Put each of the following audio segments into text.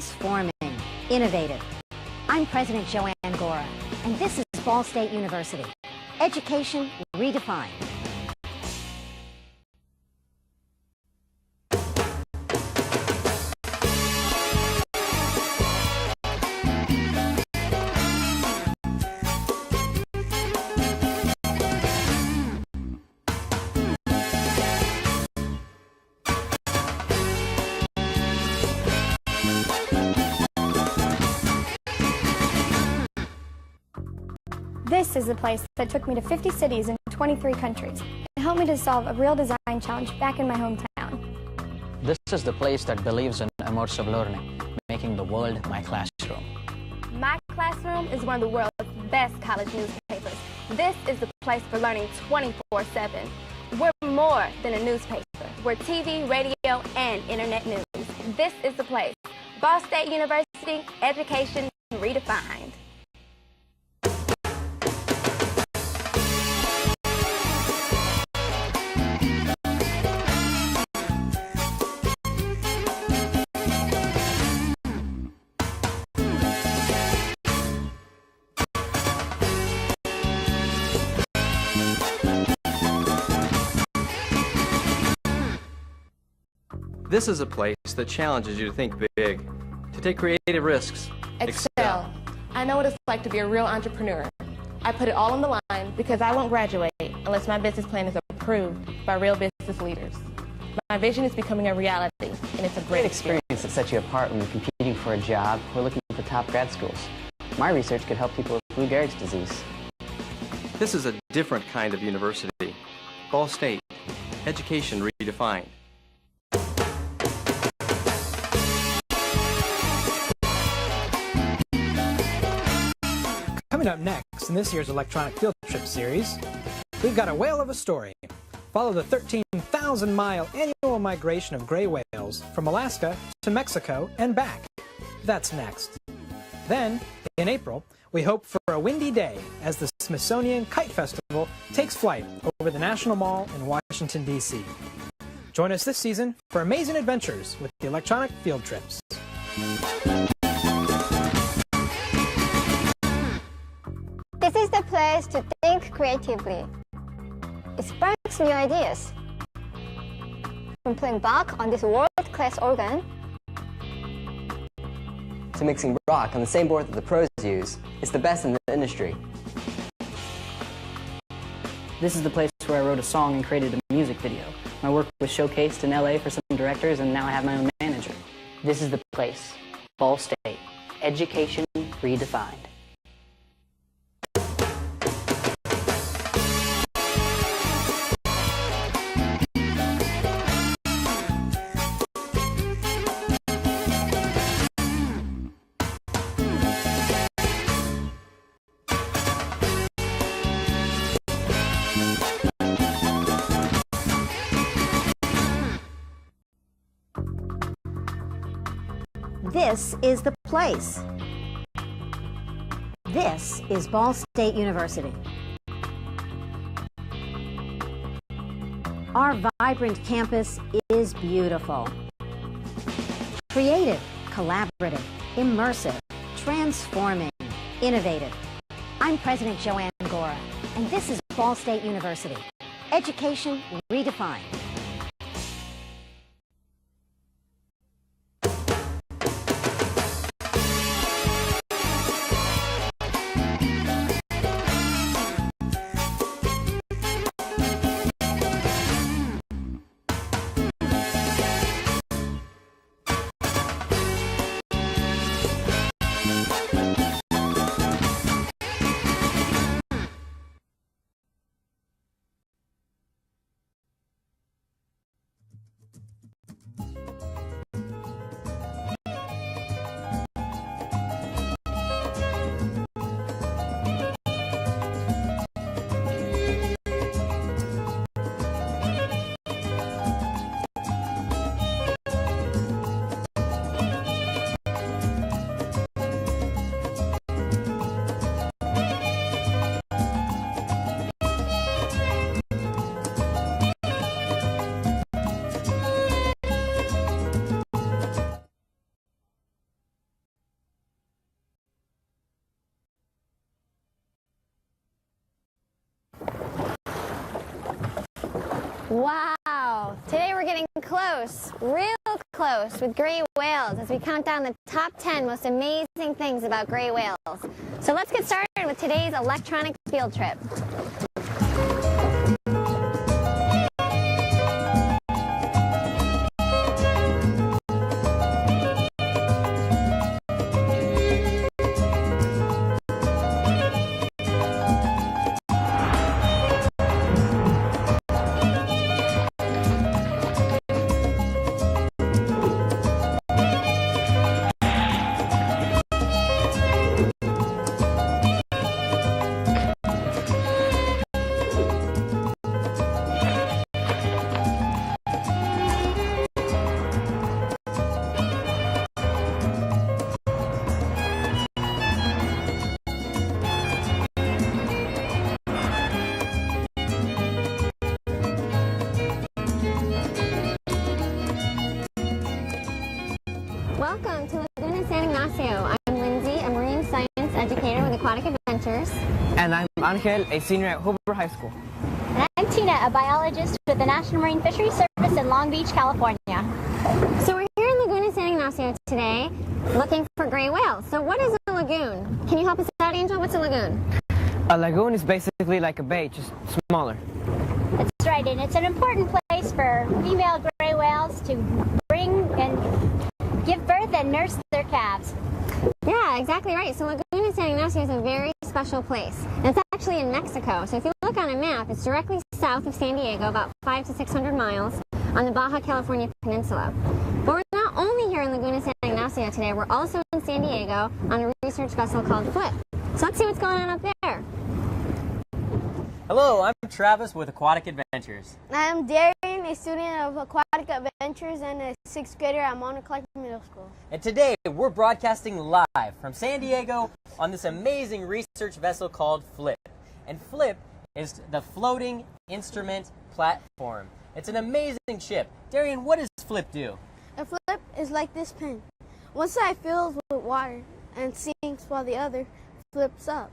transforming, innovative. I'm President Joanne Gora, and this is Ball State University. Education redefined. This is the place that took me to 50 cities in 23 countries. It helped me to solve a real design challenge back in my hometown. This is the place that believes in immersive learning, making the world my classroom. My classroom is one of the world's best college newspapers. This is the place for learning 24/7. We're more than a newspaper. We're TV, radio, and internet news. This is the place. Ball State University, education redefined. This is a place that challenges you to think big, to take creative risks. Excel. I know what it's like to be a real entrepreneur. I put it all on the line because I won't graduate unless my business plan is approved by real business leaders. My vision is becoming a reality, and it's a great experience that sets you apart when you're competing for a job or looking for top grad schools. My research could help people with Lou Gehrig's disease. This is a different kind of university. Ball State, education redefined. Coming up next in this year's electronic field trip series, we've got a whale of a story. Follow the 13,000-mile annual migration of gray whales from Alaska to Mexico and back. That's next. Then, in April, we hope for a windy day as the Smithsonian Kite Festival takes flight over the National Mall in Washington, D.C. Join us this season for amazing adventures with the electronic field trips. This is the place to think creatively. It sparks new ideas. From playing Bach on this world-class organ, To mixing rock on the same board that the pros use, it's the best in the industry. This is the place where I wrote a song and created a music video. My work was showcased in LA for some directors, and now I have my own manager. This is the place. Ball State. Education redefined. This is the place. This is Ball State University. Our vibrant campus is beautiful. Creative, collaborative, immersive, transforming, innovative. I'm President Joanne Gora, and this is Ball State University. Education redefined. Wow! Today we're getting close, real close, with gray whales as we count down the top 10 most amazing things about gray whales. So let's get started with today's electronic field trip. Welcome to Laguna San Ignacio. I'm Lindsay, a marine science educator with Aquatic Adventures. And I'm Angel, a senior at Hoover High School. And I'm Tina, a biologist with the National Marine Fisheries Service in Long Beach, California. So we're here in Laguna San Ignacio today looking for gray whales. So what is a lagoon? Can you help us out, Angel? What's a lagoon? A lagoon is basically like a bay, just smaller. That's right, and it's an important place for female gray whales to bring and give birth and nurse their calves. Yeah, exactly right. So Laguna San Ignacio is a very special place. And it's actually in Mexico. So if you look on a map, it's directly south of San Diego, about 500 to 600 miles on the Baja California Peninsula. But we're not only here in Laguna San Ignacio today, we're also in San Diego on a research vessel called Flip. So let's see what's going on up there. Hello, I'm Travis with Aquatic Adventures. I'm Darian, a student of Aquatic Adventures and a 6th grader at Mona Clark Middle School. And today we're broadcasting live from San Diego on this amazing research vessel called Flip. And Flip is the floating instrument platform. It's an amazing ship. Darian, what does Flip do? A flip is like this pen. One side fills with water and sinks while the other flips up.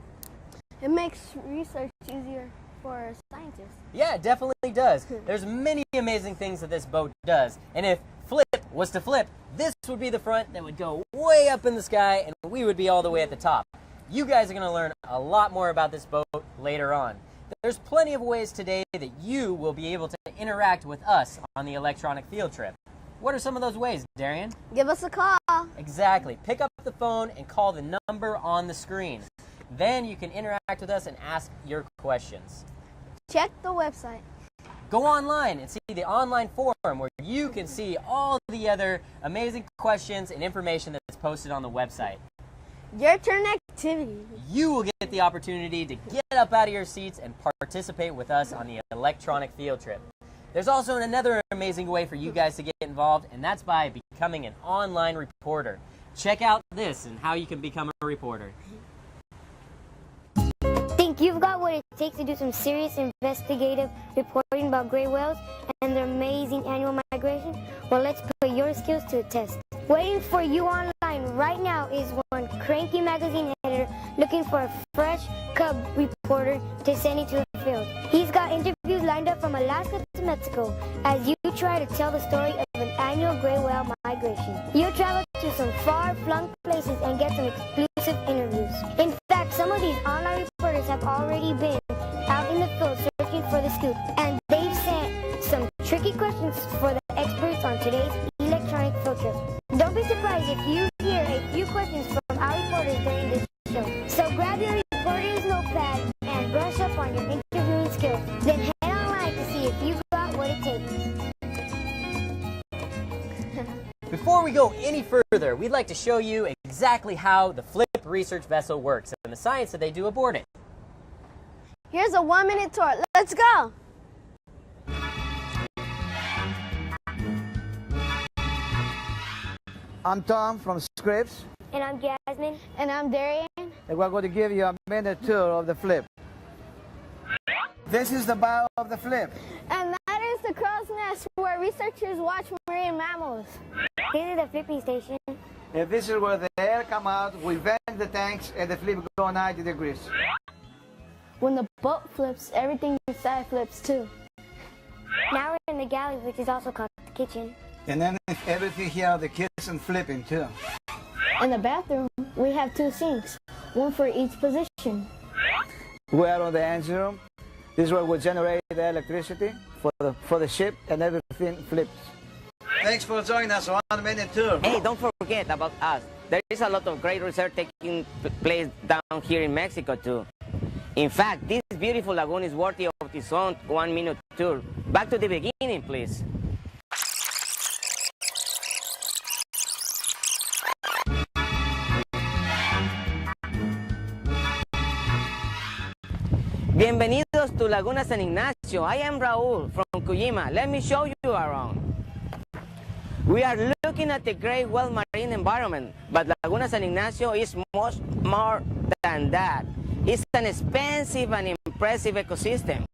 It makes research easier for scientists. Yeah, it definitely does. There's many amazing things that this boat does. And if Flip was to flip, this would be the front that would go way up in the sky and we would be all the way at the top. You guys are going to learn a lot more about this boat later on. There's plenty of ways today that you will be able to interact with us on the electronic field trip. What are some of those ways, Darian? Give us a call. Exactly. Pick up the phone and call the number on the screen. Then you can interact with us and ask your questions. Check the website. Go online and see the online forum where you can see all the other amazing questions and information that's posted on the website. Your turn activity. You will get the opportunity to get up out of your seats and participate with us on the electronic field trip. There's also another amazing way for you guys to get involved, and that's by becoming an online reporter. Check out this and how you can become a reporter. Think you've got what it takes to do some serious investigative reporting about gray whales and their amazing annual migration? Well, let's put your skills to the test. Waiting for you online right now is one cranky magazine editor looking for a fresh cub reporter to send into the field. He's got interviews lined up from Alaska to Mexico as you try to tell the story of an annual gray whale migration. You'll travel to some far-flung places and get some exclusive interviews. In fact, some of these online reporters have already been out in the field searching for the scoop, and they've sent some tricky questions for the experts on today's electronic field trip. Don't be surprised if you hear a few questions from our reporters during this show. So grab your reporter's notepad and brush up on your interviewing skills. Then head online to see if you got what it takes. Before we go any further, we'd like to show you exactly how the Flip research vessel works and the science that they do aboard it. Here's a 1-minute tour. Let's go! I'm Tom from Scripps. And I'm Jasmine. And I'm Darian. And we're going to give you a minute tour of the Flip. This is the bow of the Flip. And that is the crow's nest where researchers watch marine mammals. This is the flipping station. And this is where the air comes out, we vent the tanks, and the flip go 90 degrees. When the boat flips, everything inside flips too. Now we're in the galley, which is also called the kitchen. And then everything here, the kitchen flipping too. In the bathroom, we have 2 sinks, one for each position. We are on the engine room. This is where we generate the electricity for the ship, and everything flips. Thanks for joining us on 1 minute tour. Hey, don't forget about us. There is a lot of great research taking place down here in Mexico too. In fact, this beautiful lagoon is worthy of its own 1 minute tour. Back to the beginning, please. Bienvenidos to Laguna San Ignacio. I am Raul from Cuyima. Let me show you around. We are looking at the great wild marine environment, but Laguna San Ignacio is much more than that. It's an expansive and impressive ecosystem.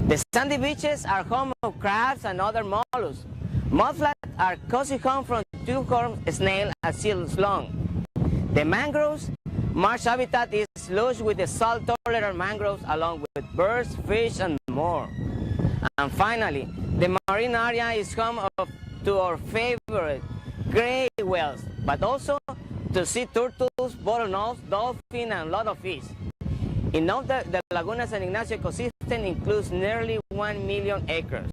The sandy beaches are home of crabs and other mollusks. Mudflats are cozy home from two-horned snail and seals long. The mangroves marsh habitat is lush with the salt-tolerant mangroves along with birds, fish, and more. And finally, the marine area is home to our favorite gray whales, but also to sea turtles, bottlenose, dolphin, and a lot of fish. In note that the Laguna San Ignacio ecosystem includes nearly 1 million acres.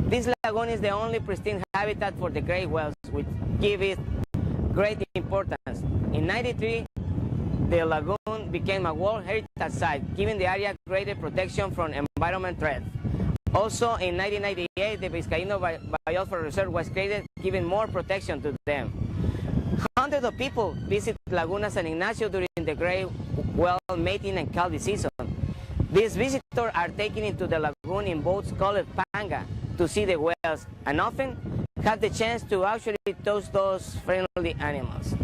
This lagoon is the only pristine habitat for the gray whales, which give it great importance. In '93, the lagoon became a World Heritage Site, giving the area greater protection from environment threats. Also, in 1998, the Vizcaíno Biosphere Reserve was created, giving more protection to them. Hundreds of people visit Laguna San Ignacio during the gray whale mating and calving season. These visitors are taken into the lagoon in boats called panga to see the whales, and often have the chance to actually touch those friendly animals.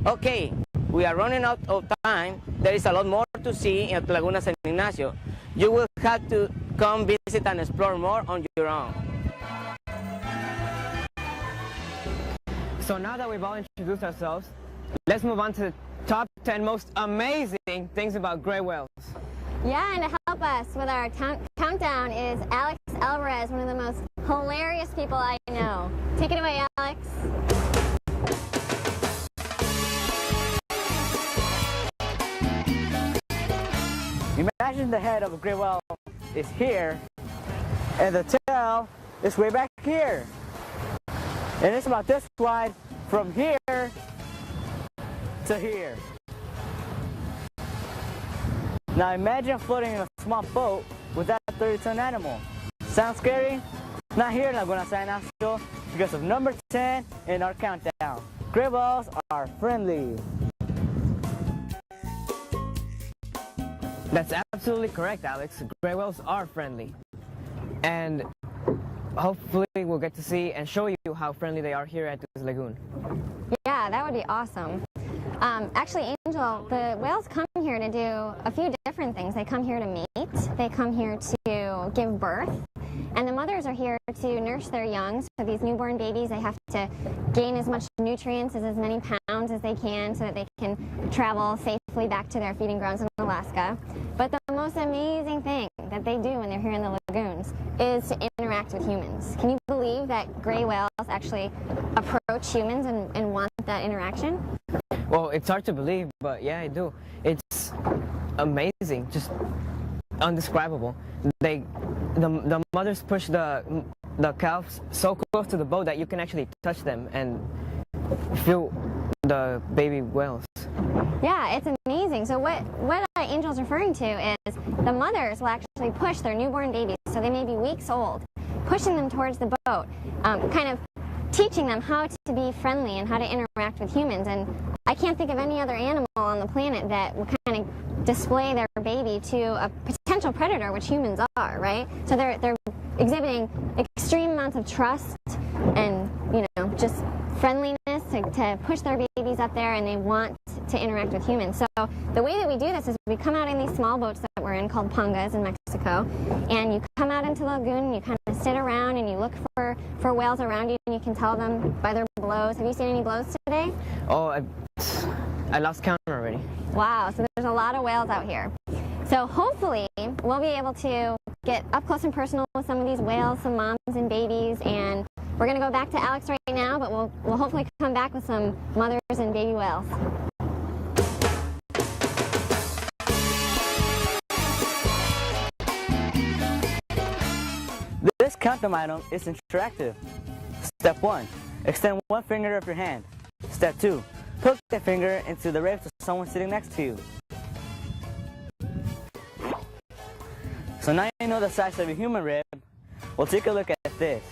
Okay, we are running out of time. There is a lot more to see at Laguna San Ignacio. You will have to come visit and explore more on your own. So now that we've all introduced ourselves, let's move on to the top 10 most amazing things about gray whales. Yeah, and to help us with our countdown is Alex Alvarez, one of the most hilarious people I know. Take it away, Alex. Imagine the head of a gray whale is here, and the tail is way back here. And it's about this wide from here to here. Now imagine floating in a small boat with that 30-ton animal. Sounds scary? Not here in Laguna San Ignacio because of number 10 in our countdown. Gray whales are friendly. That's absolutely correct, Alex. Gray whales are friendly. And hopefully we'll get to see and show you how friendly they are here at this lagoon. Yeah, that would be awesome. Actually, Angel, the whales come here to do a few different things. They come here to mate, they come here to give birth, and the mothers are here to nurse their young. So these newborn babies, they have to gain as much nutrients as many pounds as they can so that they can travel safely back to their feeding grounds in Alaska. But the most amazing thing that they do when they're here in the lagoons is to interact with humans. Can you believe that gray whales actually approach humans and want that interaction? Well, it's hard to believe, but yeah, I do. It's amazing, just undescribable. The mothers push the calves so close to the boat that you can actually touch them and feel the baby whales. Yeah, it's amazing. So what Angel's referring to is the mothers will actually push their newborn babies, so they may be weeks old, pushing them towards the boat, kind of teaching them how to be friendly and how to interact with humans. And I can't think of any other animal on the planet that will kind of display their baby to a potential predator, which humans are, right? So they're exhibiting extreme amounts of trust and, just friendliness to push their babies up there, and they want to interact with humans. So the way that we do this is we come out in these small boats that we're in called pangas in Mexico, and you come out into the lagoon and you kind of sit around and you look for whales around you, and you can tell them by their blows. Have you seen any blows today? Oh, I lost count already. Wow, so there's a lot of whales out here. So hopefully we'll be able to get up close and personal with some of these whales, some moms and babies, and we're going to go back to Alex right now, but we'll hopefully come back with some mothers and baby whales. This countdown item is interactive. Step 1. Extend one finger of your hand. Step 2. Hook the finger into the ribs of someone sitting next to you. So now you know the size of a human rib. We'll take a look at this.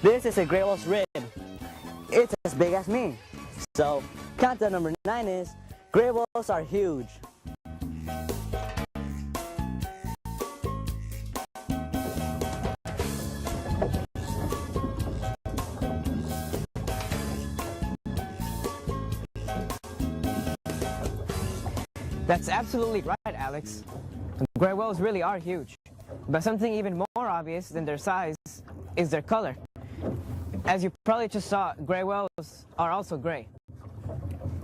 This is a gray whale's rib. It's as big as me. So countdown number 9 is gray whales are huge. That's absolutely right, Alex. Gray whales really are huge. But something even more obvious than their size is their color. As you probably just saw, gray whales are also gray.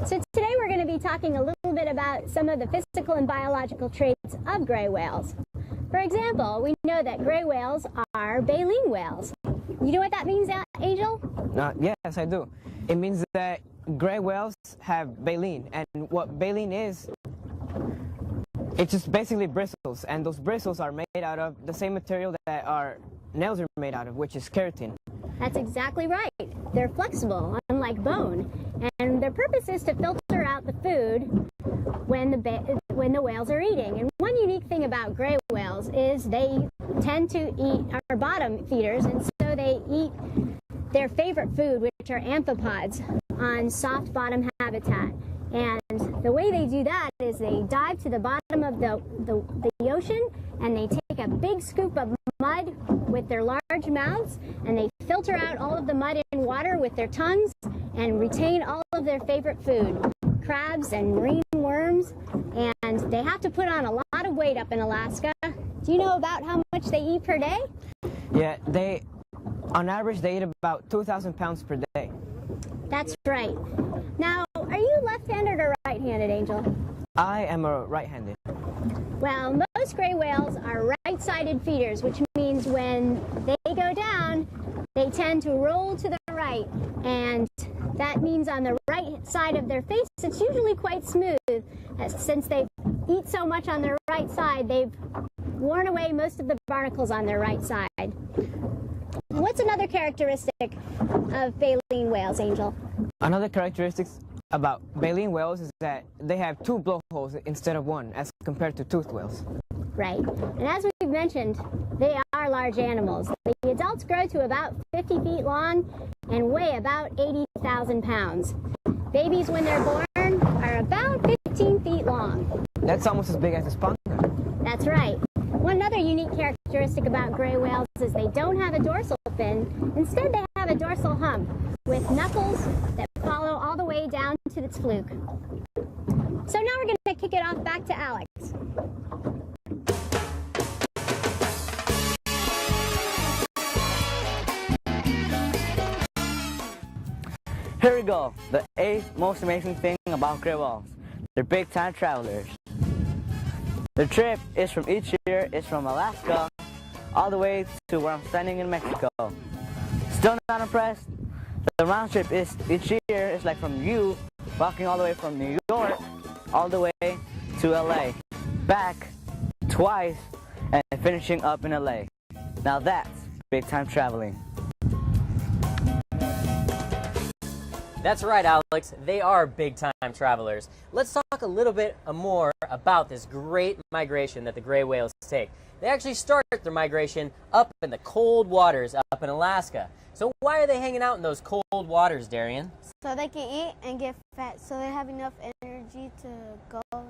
So today we're going to be talking a little bit about some of the physical and biological traits of gray whales. For example, we know that gray whales are baleen whales. You know what that means, Angel? Yes, I do. It means that gray whales have baleen, and what baleen is, it's just basically bristles, and those bristles are made out of the same material that our nails are made out of, which is keratin. That's exactly right. They're flexible, unlike bone, and their purpose is to filter out the food when the whales are eating. And one unique thing about gray whales is they tend to eat, are bottom feeders, and so they eat their favorite food, which are amphipods, on soft bottom habitat. And the way they do that is they dive to the bottom of the ocean, and they take a big scoop of mud with their large mouths, and they filter out all of the mud and water with their tongues and retain all of their favorite food, crabs and marine worms. And they have to put on a lot of weight up in Alaska. Do you know about how much they eat per day? Yeah, on average, they eat about 2,000 pounds per day. That's right. Now, are you left-handed or right-handed, Angel? I am a right-handed. Well, most gray whales are right-sided feeders, which means when they go down, they tend to roll to the right. And that means on the right side of their face, it's usually quite smooth. Since they eat so much on their right side, they've worn away most of the barnacles on their right side. What's another characteristic of baleen whales, Angel? Another characteristic about baleen whales is that they have 2 blowholes instead of 1, as compared to toothed whales. Right. And as we've mentioned, they are large animals. The adults grow to about 50 feet long and weigh about 80,000 pounds. Babies, when they're born, are about 15 feet long. That's almost as big as a sponge. That's right. One other unique characteristic about gray whales is they don't have a dorsal fin. Instead, they have a dorsal hump with knuckles that follow all the way down to its fluke. So now we're going to kick it off back to Alex. Here we go. The 8th most amazing thing about gray whales. They're big time travelers. The trip is from each year is from Alaska all the way to where I'm standing in Mexico. Still not impressed? The round trip is each year is like from you walking all the way from New York all the way to LA, back twice, and finishing up in LA. Now that's big time traveling. That's right, Alex. They are big-time travelers. Let's talk a little bit more about this great migration that the gray whales take. They actually start their migration up in the cold waters up in Alaska. So why are they hanging out in those cold waters, Darian? So they can eat and get fat, so they have enough energy to go.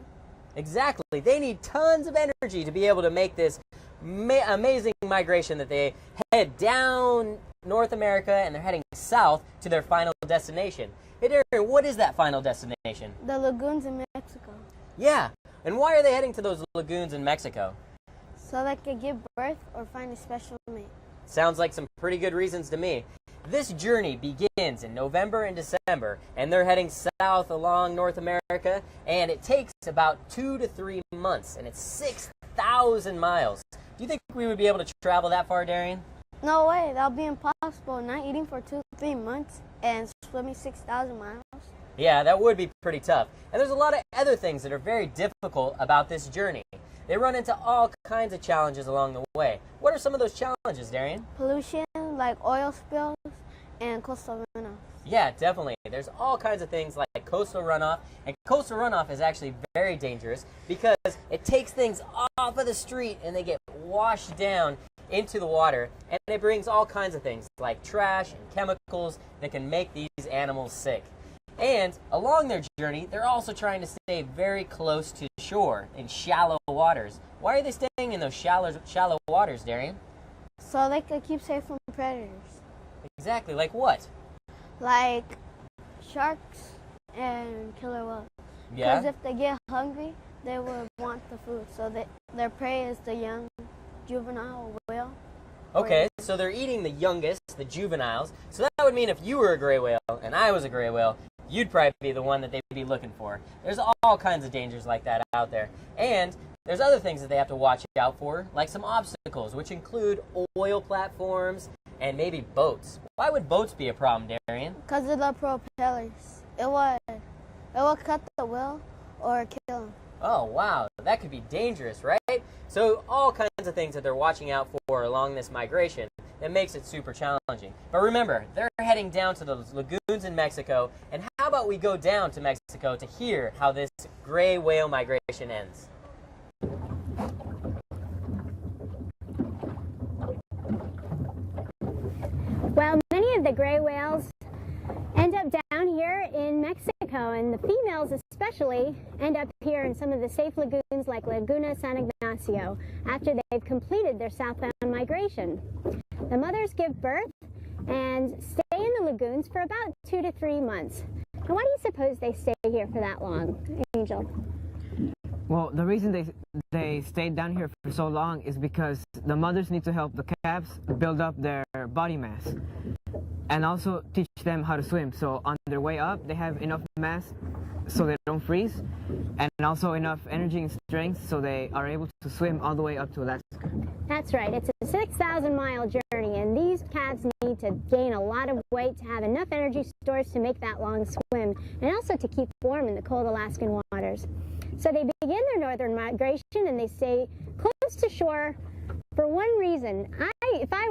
Exactly. They need tons of energy to be able to make this amazing migration that they head down North America and they're heading south to their final destination. Hey Darren, what is that final destination? The lagoons in Mexico. Yeah, and why are they heading to those lagoons in Mexico? So they can give birth or find a special mate. Sounds like some pretty good reasons to me. This journey begins in November and December, and they're heading south along North America, and it takes about 2 to 3 months, and it's 6,000 miles. Do you think we would be able to travel that far, Darian? No way, that'll be impossible. Not eating for 2-3 months and swimming 6,000 miles. Yeah, that would be pretty tough. And there's a lot of other things that are very difficult about this journey. They run into all kinds of challenges along the way. What are some of those challenges, Darian? Pollution, like oil spills and coastal runoff. Yeah, definitely. There's all kinds of things like coastal runoff, and coastal runoff is actually very dangerous because it takes things off of the street and they get washed down into the water, and it brings all kinds of things like trash and chemicals that can make these animals sick. And along their journey, they're also trying to stay very close to shore in shallow waters. Why are they staying in those shallow waters, Darian? So they could keep safe from predators. Exactly, like what? Like sharks and killer whales. Yeah? Because if they get hungry, they will want the food. So their prey is the young juvenile whale. Okay, so they're eating the youngest, the juveniles. So that would mean if you were a gray whale and I was a gray whale, you'd probably be the one that they'd be looking for. There's all kinds of dangers like that out there. And there's other things that they have to watch out for, like some obstacles, which include oil platforms and maybe boats. Why would boats be a problem, Darian? Because of the propellers. It will cut the whale or kill him. Oh, wow. That could be dangerous, right? So all kinds of things that they're watching out for along this migration that makes it super challenging. But remember, they're heading down to those lagoons in Mexico. And how about we go down to Mexico to hear how this gray whale migration ends? Well, many of the gray whales end up down here in Mexico, and the females especially end up here in some of the safe lagoons like Laguna San Ignacio after they've completed their southbound migration. The mothers give birth and stay in the lagoons for about 2 to 3 months. Now, why do you suppose they stay here for that long, Angel? Well, the reason they stayed down here for so long is because the mothers need to help the calves build up their body mass and also teach them how to swim. So on their way up, they have enough mass so they don't freeze, and also enough energy and strength so they are able to swim all the way up to Alaska. That's right. It's a 6,000-mile journey, and these calves need to gain a lot of weight to have enough energy stores to make that long swim, and also to keep warm in the cold Alaskan waters. So they begin their northern migration, and they stay close to shore for one reason. If I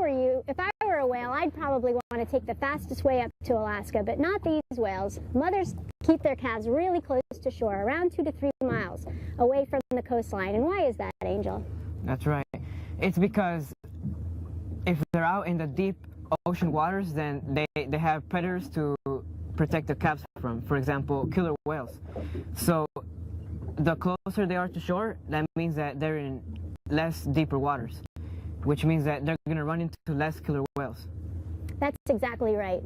were a whale, I'd probably want to take the fastest way up to Alaska, but not these whales. Mothers keep their calves really close to shore, around 2 to 3 miles away from the coastline. And why is that, Angel? That's right. It's because if they're out in the deep ocean waters, then they have predators to protect the calves from, for example, killer whales. So the closer they are to shore, that means that they're in less deeper waters, which means that they're going to run into less killer whales. That's exactly right.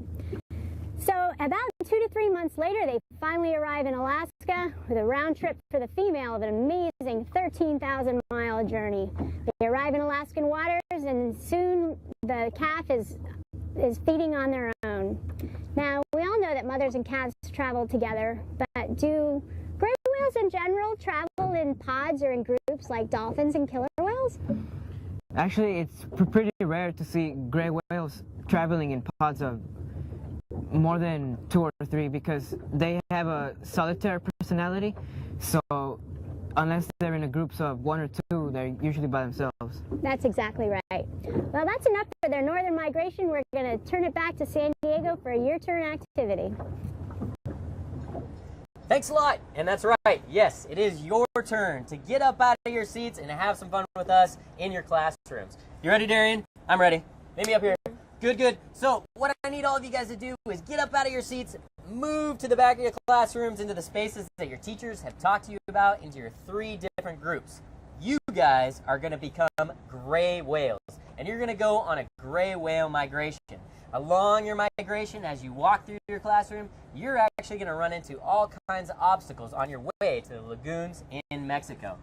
So about 2 to 3 months later, they finally arrive in Alaska with a round trip for the female of an amazing 13,000-mile journey. They arrive in Alaskan waters, and soon the calf is feeding on their own. Now, we all know that mothers and calves travel together, but do gray whales in general travel in pods or in groups like dolphins and killer whales? Actually, it's pretty rare to see gray whales traveling in pods of more than 2 or 3 because they have a solitary personality. So unless they're in a groups of 1 or 2, they're usually by themselves. That's exactly right. Well, that's enough for their northern migration. We're going to turn it back to San Diego for a your turn activity. Thanks a lot. And that's right. Yes, it is your turn to get up out of your seats and have some fun with us in your classrooms. You ready, Darian? I'm ready. Maybe up here. Good, good. So what I need all of you guys to do is get up out of your seats, move to the back of your classrooms into the spaces that your teachers have talked to you about, into your 3 different groups. You guys are going to become gray whales, and you're going to go on a gray whale migration. Along your migration, as you walk through your classroom, you're actually going to run into all kinds of obstacles on your way to the lagoons in Mexico.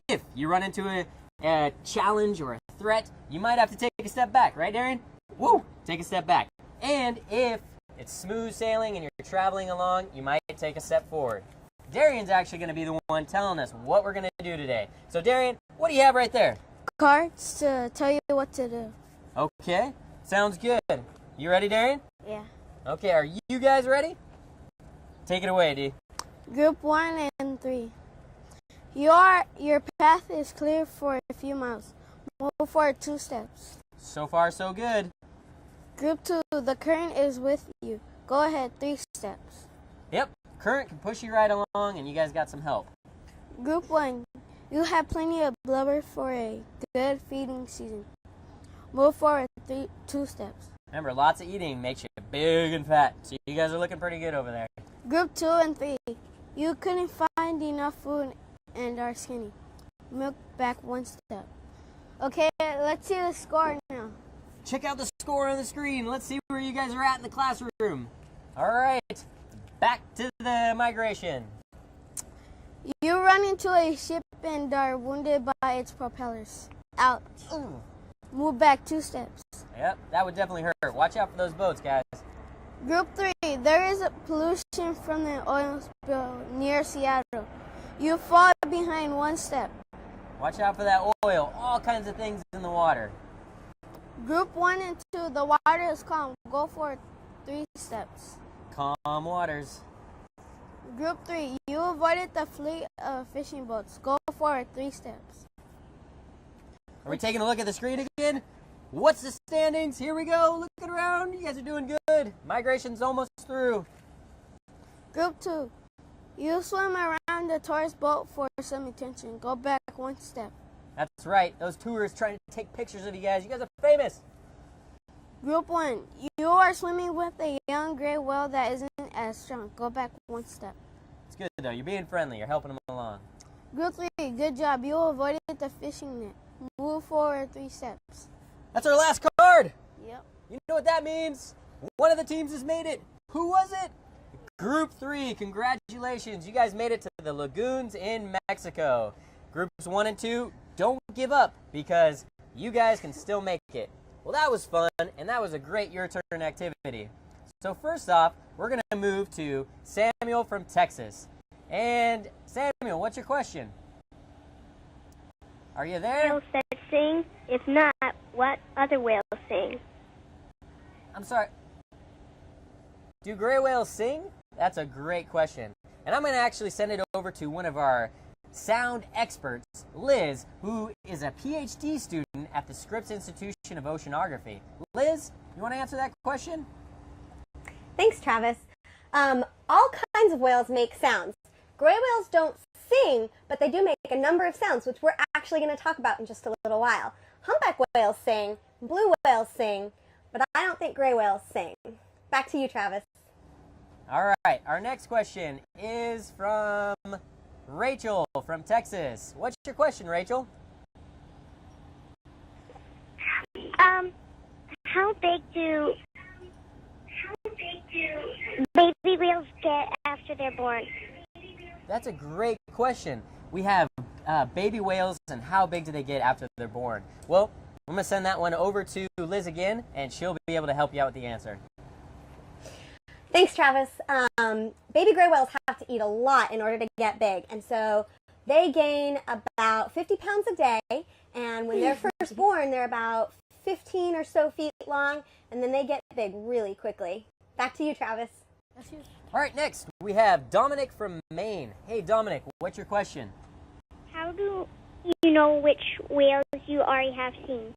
If you run into a challenge or a threat, you might have to take a step back, right, Darian? Woo! Take a step back. And if it's smooth sailing and you're traveling along, you might take a step forward. Darian's actually going to be the one telling us what we're going to do today. So, Darian, what do you have right there? cards to tell you what to do. Okay, sounds good. You ready, Darian? Yeah. Okay, are you guys ready? Take it away, D. Group 1 and 3. Your path is clear for a few miles. Move forward 2 steps. So far, so good. Group 2, the current is with you. Go ahead 3 steps. Yep, current can push you right along, and you guys got some help. Group 1, you have plenty of blubber for a good feeding season. Move forward 2 steps. Remember, lots of eating makes you big and fat, so you guys are looking pretty good over there. Group 2 and 3, you couldn't find enough food and are skinny. Move back 1 step. Okay, let's see the score now. Check out the score on the screen. Let's see where you guys are at in the classroom. All right, back to the migration. You run into a ship and are wounded by its propellers. Ouch. Ooh. Move back 2 steps. Yep, that would definitely hurt. Watch out for those boats, guys. Group 3, there is a pollution from the oil spill near Seattle. You fall behind 1 step. Watch out for that oil. All kinds of things in the water. Group 1 and 2, the water is calm. Go for 3 steps. Calm waters. Group 3, you avoided the fleet of fishing boats. Go forward 3 steps. Are we taking a look at the screen again? What's the standings? Here we go. Looking around. You guys are doing good. Migration's almost through. Group 2, you swim around the tourist boat for some attention. Go back 1 step. That's right. Those tourists trying to take pictures of you guys. You guys are famous. Group 1, you are swimming with a young gray whale that isn't as strong. Go back 1 step. It's good, though. You're being friendly. You're helping them along. Group 3, good job. You avoided the fishing net. Move forward 3 steps. That's our last card. Yep. You know what that means? One of the teams has made it. Who was it? Group 3, congratulations. You guys made it to the lagoons in Mexico. Groups 1 and 2, don't give up because you guys can still make it. Well, that was fun, and that was a great Your Turn activity. So first off, we're going to move to Samuel from Texas. And Samuel, what's your question? Are you there? Whales that sing? If not, what other whales sing? I'm sorry. Do gray whales sing? That's a great question. And I'm going to actually send it over to one of our sound experts, Liz, who is a PhD student at the Scripps Institution of Oceanography. Liz, you want to answer that question? Thanks, Travis. All kinds of whales make sounds. Gray whales don't sing, but they do make a number of sounds, which we're actually going to talk about in just a little while. Humpback whales sing, blue whales sing, but I don't think gray whales sing. Back to you, Travis. All right, our next question is from Rachel from Texas. What's your question, Rachel? How big do baby whales get after they're born? That's a great question. We have baby whales and how big do they get after they're born? Well, I'm going to send that one over to Liz again, and she'll be able to help you out with the answer. Thanks, Travis. Baby gray whales have to eat a lot in order to get big, and so they gain about 50 pounds a day, and when they're first born, they're about 15 or so feet long, and then they get big really quickly. Back to you, Travis. All right, next we have Dominic from Maine. Hey, Dominic, what's your question? How do you know which whales you already have seen?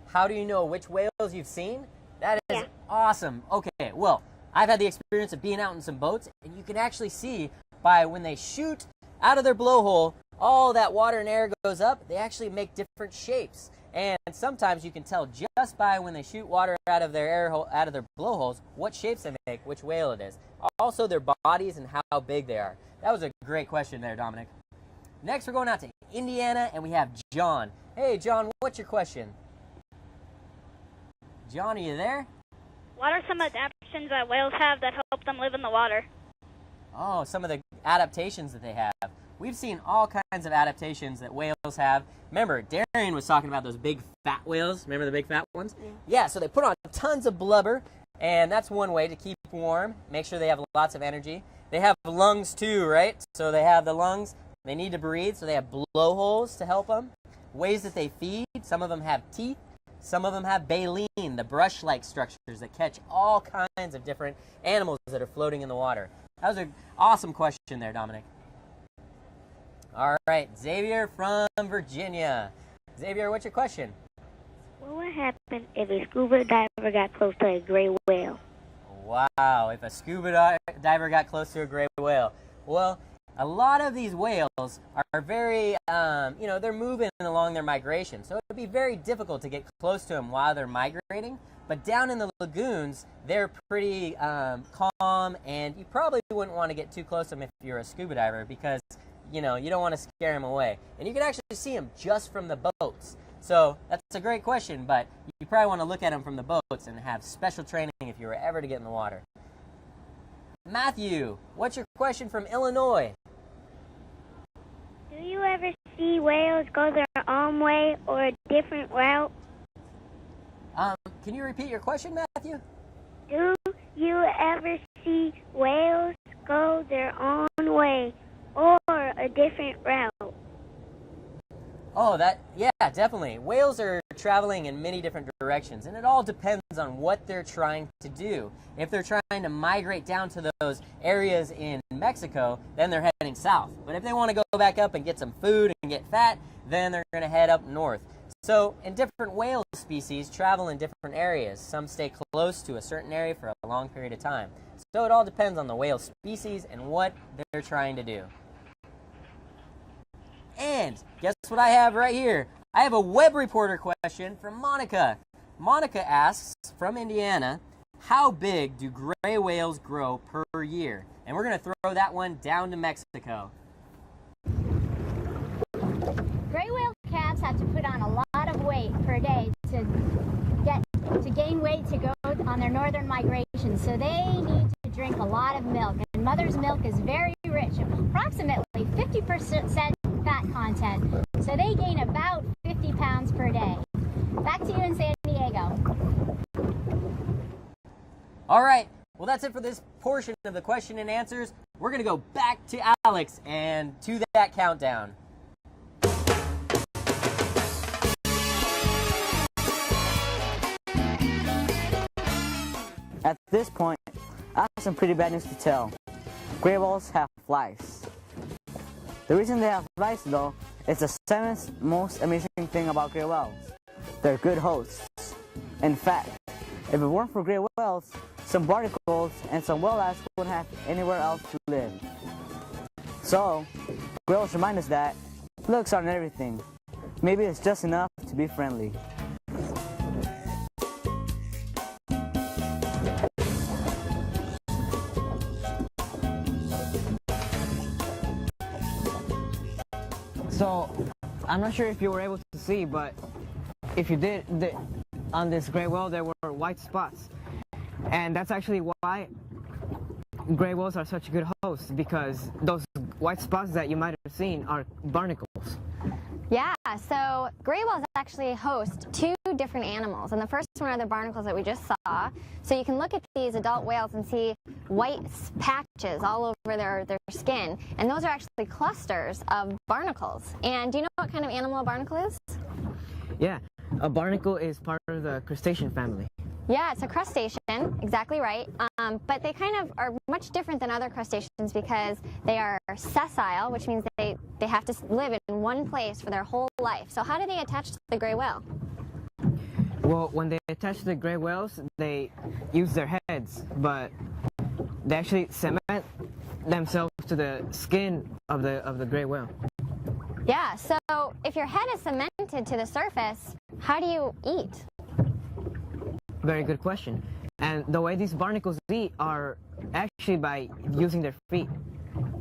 How do you know which whales you've seen? That is awesome. Okay, well, I've had the experience of being out in some boats, and you can actually see by when they shoot out of their blowhole, all that water and air goes up, they actually make different shapes. And sometimes you can tell just by when they shoot water out of their air hole, out of their blowholes, what shapes they make, which whale it is. Also their bodies and how big they are. That was a great question there, Dominic. Next, we're going out to Indiana, and we have John. Hey, John, what's your question? John, are you there? What are some adaptations that whales have that help them live in the water? Oh, some of the adaptations that they have. We've seen all kinds of adaptations that whales have. Remember, Darian was talking about those big fat whales. Remember the big fat ones? Yeah, so they put on tons of blubber, and that's one way to keep warm, make sure they have lots of energy. They have lungs too, right? So they have the lungs. They need to breathe, so they have blowholes to help them. ways that they feed. Some of them have teeth. Some of them have baleen, the brush-like structures that catch all kinds of different animals that are floating in the water. That was an awesome question there, Dominic. All right, Xavier from Virginia. Xavier, what's your question? What would happen if a scuba diver got close to a gray whale? Wow, if a scuba diver got close to a gray whale. Well, a lot of these whales are very, they're moving along their migration. So it would be very difficult to get close to them while they're migrating. But down in the lagoons, they're pretty calm, and you probably wouldn't want to get too close to them if you're a scuba diver because, you don't want to scare them away. And you can actually see them just from the boats. So that's a great question, but you probably want to look at them from the boats and have special training if you were ever to get in the water. Matthew, what's your question from Illinois? Do you ever see whales go their own way or a different route? Can you repeat your question, Matthew? Do you ever see whales go their own way or a different route? Oh, yeah, definitely. Whales are traveling in many different directions, and it all depends on what they're trying to do. If they're trying to migrate down to those areas in Mexico, then they're heading south. But if they want to go back up and get some food and get fat, then they're going to head up north. So, and different whale species travel in different areas. Some stay close to a certain area for a long period of time. So it all depends on the whale species and what they're trying to do. And guess what I have right here? I have a web reporter question from Monica. Monica asks, from Indiana, how big do gray whales grow per year? And we're going to throw that one down to Mexico. Gray whale calves have to put on a lot of weight per day to gain weight to go on their northern migration. So they need to drink a lot of milk. And mother's milk is very rich, approximately 50% fat content. So they gain about 50 pounds per day. Back to you in San Diego. All right. Well, that's it for this portion of the question and answers. We're going to go back to Alex and to that countdown. At this point, I have some pretty bad news to tell. Gray whales have flies. The reason they have flies, though, is the seventh most amazing thing about gray whales. They're good hosts. In fact, if it weren't for gray whales, some barnacles and some whale lice wouldn't have anywhere else to live. So, gray whales remind us that looks aren't everything. Maybe it's just enough to be friendly. So, I'm not sure if you were able to see, but if you did, on this gray whale there were white spots. And that's actually why gray whales are such a good host, because those white spots that you might have seen are barnacles. Yeah, so gray whales actually host two different animals, and the first one are the barnacles that we just saw. So you can look at these adult whales and see white patches all over their skin, and those are actually clusters of barnacles. And do you know what kind of animal a barnacle is? Yeah, a barnacle is part of the crustacean family. Yeah, it's a crustacean, exactly right. But they kind of are much different than other crustaceans because they are sessile, which means they have to live in one place for their whole life. So how do they attach to the gray whale? Well, when they attach to the gray whales, they use their heads, but they actually cement themselves to the skin of the gray whale. Yeah, so if your head is cemented to the surface, how do you eat? Very good question. And the way these barnacles eat are actually by using their feet.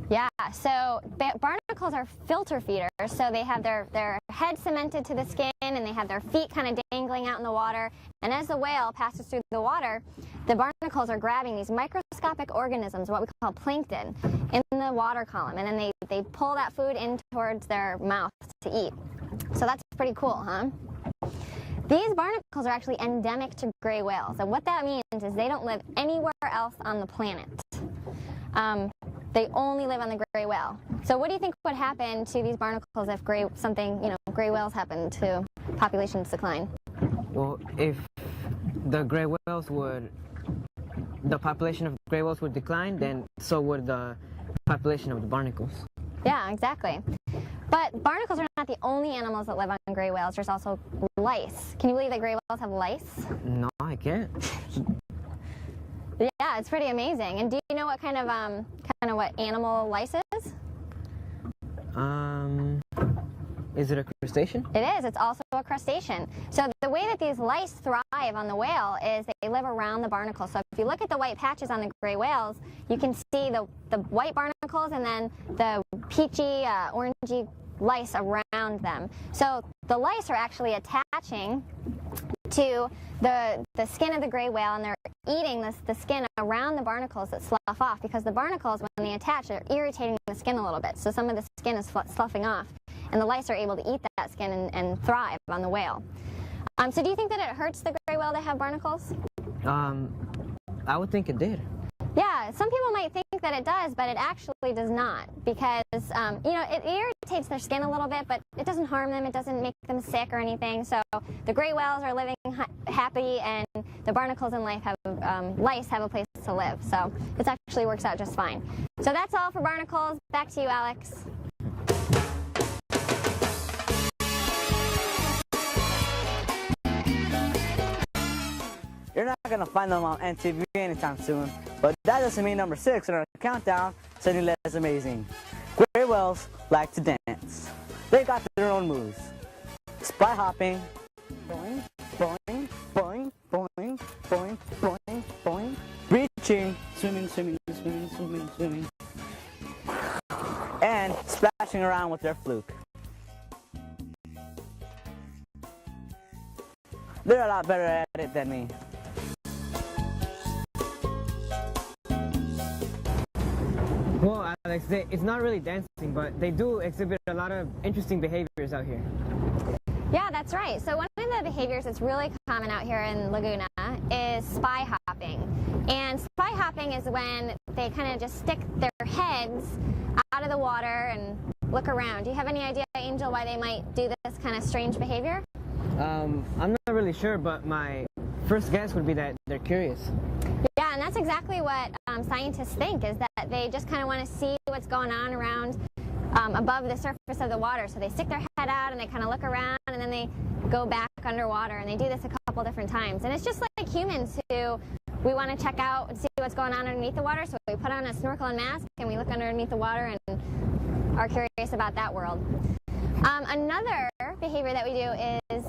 Yeah, so barnacles are filter feeders, so they have their head cemented to the skin and they have their feet kind of dangling out in the water. And as the whale passes through the water, the barnacles are grabbing these microscopic organisms, what we call plankton, in the water column. And then they pull that food in towards their mouth to eat. So that's pretty cool, huh? These barnacles are actually endemic to gray whales, and what that means is they don't live anywhere else on the planet. They only live on the gray whale. So what do you think would happen to these barnacles if gray whales happen to populations decline? Well, if the population of gray whales would decline, then so would the population of the barnacles. Yeah, exactly. But barnacles are not the only animals that live on gray whales. There's also lice. Can you believe that gray whales have lice? No, I can't. Yeah, it's pretty amazing. And do you know what kind of what animal lice is? Is it a crustacean? It is. It's also a crustacean. So the way that these lice thrive on the whale is they live around the barnacle. So if you look at the white patches on the gray whales, you can see the white barnacles and then the peachy, orangey lice around them. So the lice are actually attaching to the skin of the gray whale, and they're eating the skin around the barnacles that slough off, because the barnacles, when they attach, are irritating the skin a little bit. So some of the skin is sloughing off, and the lice are able to eat that skin and thrive on the whale. So do you think that it hurts the gray whale to have barnacles? I would think it did. Yeah, some people might think that it does, but it actually does not, because it irritates their skin a little bit, but it doesn't harm them. It doesn't make them sick or anything. So the gray whales are living happy, and the barnacles in lice have a place to live. So it actually works out just fine. So that's all for barnacles. Back to you, Alex. You're not going to find them on MTV anytime soon, but that doesn't mean number 6 on our countdown is any less amazing. Gray whales like to dance. They got their own moves. Spy hopping, boing, boing, boing, boing, boing, boing, boing. Breaching, swimming, swimming, swimming, swimming, swimming. And splashing around with their fluke. They're a lot better at it than me. Well, Alex, it's not really dancing, but they do exhibit a lot of interesting behaviors out here. Yeah, that's right. So one of the behaviors that's really common out here in Laguna is spy hopping. And spy hopping is when they kind of just stick their heads out of the water and look around. Do you have any idea, Angel, why they might do this kind of strange behavior? I'm not really sure, but my first guess would be that they're curious. Yeah, and that's exactly what scientists think, is that they just kind of want to see what's going on around above the surface of the water. So they stick their head out and they kind of look around, and then they go back underwater, and they do this a couple different times. And it's just like humans who we want to check out and see what's going on underneath the water, so we put on a snorkel and mask and we look underneath the water and are curious about that world. Another behavior that we do is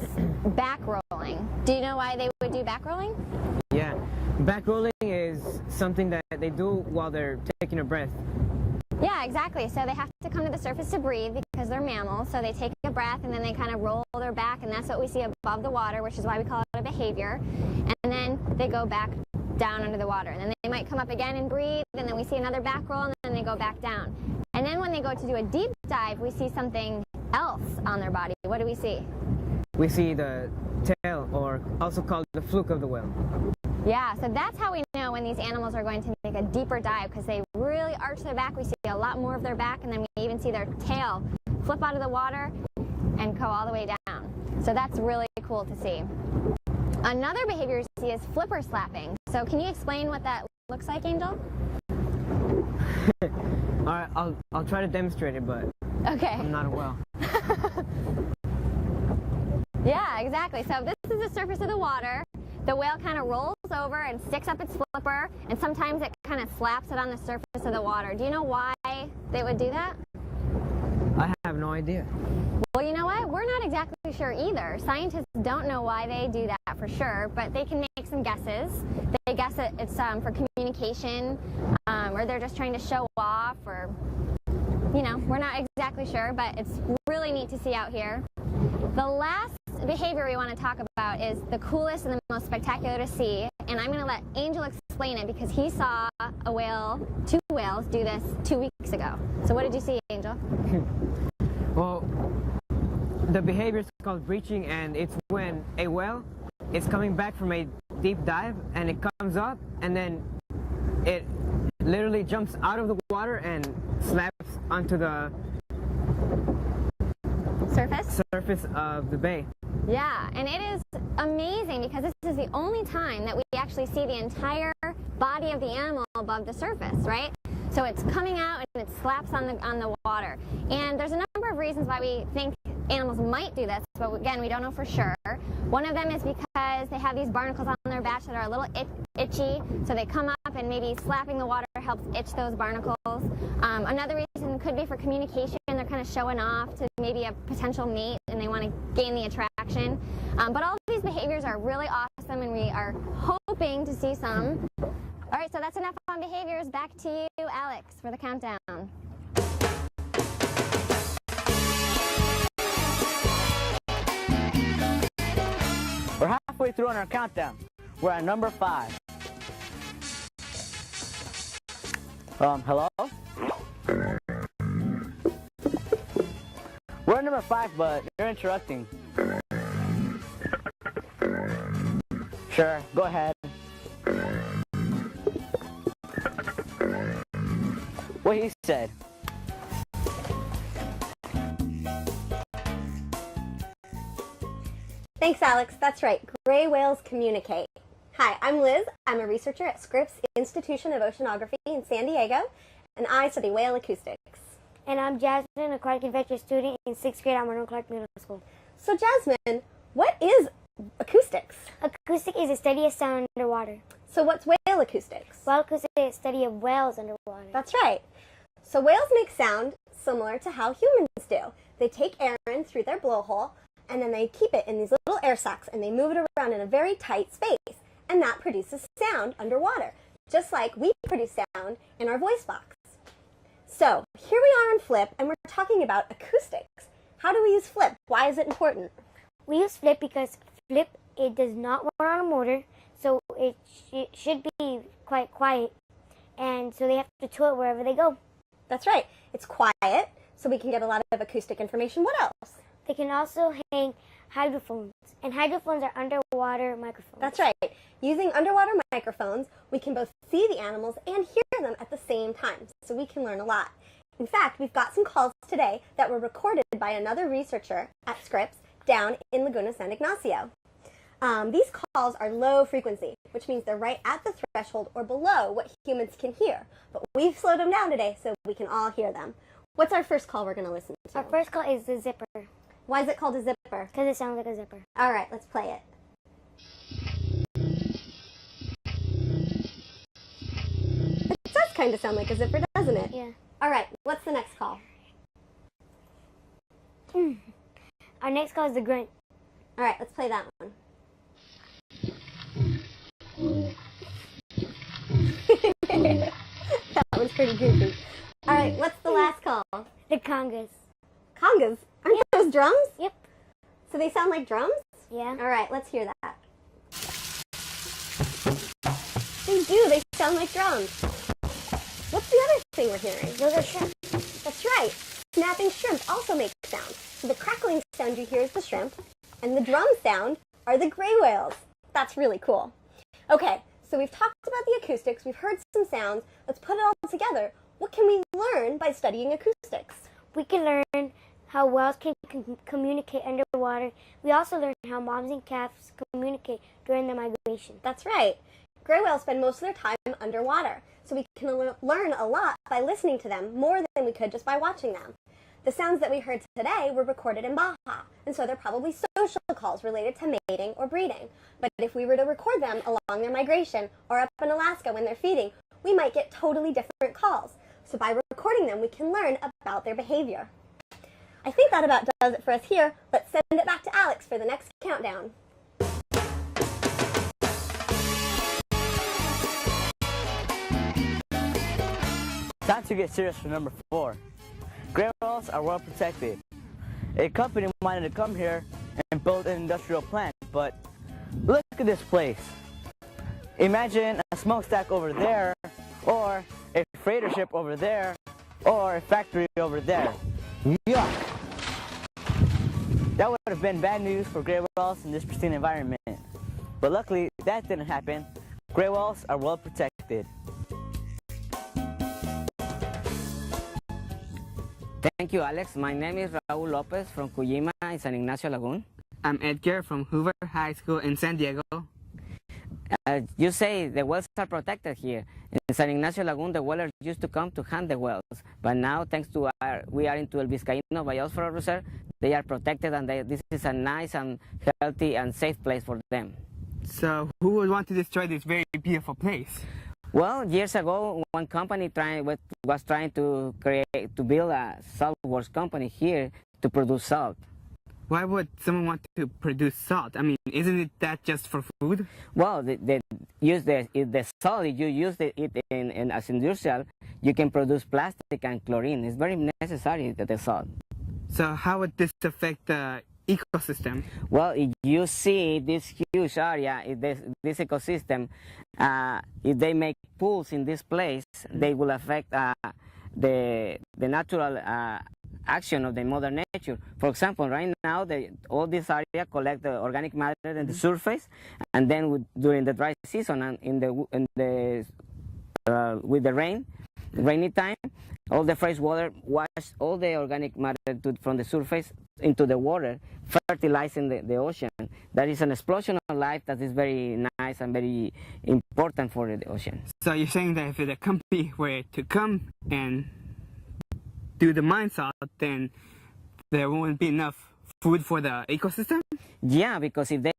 back rolling. Do you know why they would do back rolling? Yeah, back rolling is something that they do while they're taking a breath. Yeah, exactly. So they have to come to the surface to breathe because they're mammals. So they take a breath and then they kind of roll their back, and that's what we see above the water, which is why we call it a behavior. And then they go back down under the water. And then they might come up again and breathe, and then we see another back roll, and then they go back down. And then when they go to do a deep dive, we see something else on their body. What do we see? We see the tail, or also called the fluke of the whale. Yeah, so that's how we know when these animals are going to make a deeper dive, because they really arch their back. We see a lot more of their back, and then we even see their tail flip out of the water and go all the way down. So that's really cool to see. Another behavior you see is flipper slapping. So can you explain what that looks like, Angel? All right, I'll try to demonstrate it, but okay. I'm not a whale. Yeah, exactly. So this is the surface of the water. The whale kind of rolls over and sticks up its flipper, and sometimes it kind of slaps it on the surface of the water. Do you know why they would do that? I have no idea. Well, you know what? We're not exactly sure either. Scientists don't know why they do that for sure, but they can make some guesses. They guess that it's for communication, or they're just trying to show off, or, you know, we're not exactly sure, but it's really neat to see out here. The last behavior we want to talk about is the coolest and the most spectacular to see, and I'm going to let Angel explain it because he saw a whale, 2 whales, do this 2 weeks ago. So what did you see, Angel? Well, the behavior is called breaching, and it's when a whale is coming back from a deep dive, and it comes up, and then it literally jumps out of the water and slaps onto the surface of the bay. Yeah, and it is amazing because this is the only time that we actually see the entire body of the animal above the surface, right? So it's coming out and it slaps on the water. And there's a number of reasons why we think animals might do this, but again, we don't know for sure. One of them is because they have these barnacles on their back that are a little itchy, so they come up and maybe slapping the water helps itch those barnacles. Another reason could be for communication. They're kind of showing off to maybe a potential mate and they want to gain the attraction. But all of these behaviors are really awesome and we are hoping to see some. All right, so that's enough on behaviors. Back to you, Alex, for the countdown. We're halfway through on our countdown. We're at number 5. Hello? We're at number 5, but you're interrupting. Sure, go ahead. What he said. Thanks, Alex. That's right. Gray whales communicate. Hi, I'm Liz. I'm a researcher at Scripps Institution of Oceanography in San Diego, and I study whale acoustics. And I'm Jasmine, aquatic adventure student in 6th grade at Arnold Clark Middle School. So, Jasmine, what is acoustics? Acoustic is the study of sound underwater. So what's whale acoustics? Whale acoustics is the study of whales underwater. That's right. So whales make sound similar to how humans do. They take air in through their blowhole, and then they keep it in these little air sacs, and they move it around in a very tight space, and that produces sound underwater, just like we produce sound in our voice box. So here we are on Flip, and we're talking about acoustics. How do we use Flip? Why is it important? We use Flip because Flip, it does not run on a motor, so it should be quite quiet, and so they have to tow it wherever they go. That's right. It's quiet, so we can get a lot of acoustic information. What else? They can also hang hydrophones, and hydrophones are underwater microphones. That's right. Using underwater microphones, we can both see the animals and hear them at the same time, so we can learn a lot. In fact, we've got some calls today that were recorded by another researcher at Scripps down in Laguna San Ignacio. These calls are low frequency, which means they're right at the threshold or below what humans can hear. But we've slowed them down today so we can all hear them. What's our first call we're going to listen to? Our first call is the zipper. Why is it called a zipper? Because it sounds like a zipper. All right, let's play it. It does kind of sound like a zipper, doesn't it? Yeah. All right, what's the next call? Our next call is the grunt. All right, let's play that one. That one's pretty goofy. All right, what's the last call? The congas. Congas? Aren't those drums? Yep. So they sound like drums? Yeah. All right, let's hear that. They do. They sound like drums. What's the other thing we're hearing? Those are shrimp. That's right. Snapping shrimp also make sound. So the crackling sound you hear is the shrimp, and the drum sound are the gray whales. That's really cool. Okay, so we've talked about the acoustics, we've heard some sounds. Let's put it all together. What can we learn by studying acoustics? We can learn how whales can communicate underwater. We also learn how moms and calves communicate during their migration. That's right. Gray whales spend most of their time underwater, so we can learn a lot by listening to them more than we could just by watching them. The sounds that we heard today were recorded in Baja, and so they're probably social calls related to mating or breeding. But if we were to record them along their migration or up in Alaska when they're feeding, we might get totally different calls. So by recording them, we can learn about their behavior. I think that about does it for us here. Let's send it back to Alex for the next countdown. Time to get serious for number 4. Gray whales are well protected. A company wanted to come here and build an industrial plant, but look at this place. Imagine a smokestack over there, or a freighter ship over there, or a factory over there. Yuck! That would have been bad news for gray whales in this pristine environment. But luckily, that didn't happen. Gray whales are well protected. Thank you, Alex. My name is Raul Lopez from Cuyima in San Ignacio Lagoon. I'm Edgar from Hoover High School in San Diego. You say the whales are protected here. In San Ignacio Lagoon, the whalers used to come to hunt the whales, but now, thanks to we are into El Vizcaíno Biosphere Reserve, they are protected, and this is a nice and healthy and safe place for them. So, who would want to destroy this very beautiful place? Well, years ago, one company was trying to build a salt works company here to produce salt. Why would someone want to produce salt? I mean, isn't it that just for food? Well, they use the salt. If you use it in as industrial, you can produce plastic and chlorine. It's very necessary, the salt. So how would this affect the ecosystem? Well, if you see this huge area, this ecosystem, if they make pools in this place, they will affect the natural action of the mother nature. For example, right now, all this area collect the organic matter in the surface, and then during the dry season and with the rainy time, all the fresh water wash all the organic matter from the surface into the water, fertilizing the ocean. That is an explosion of life that is very nice and very important for the ocean. So you're saying that if the company were to come and do the mine salt, then there won't be enough food for the ecosystem? Yeah, because if they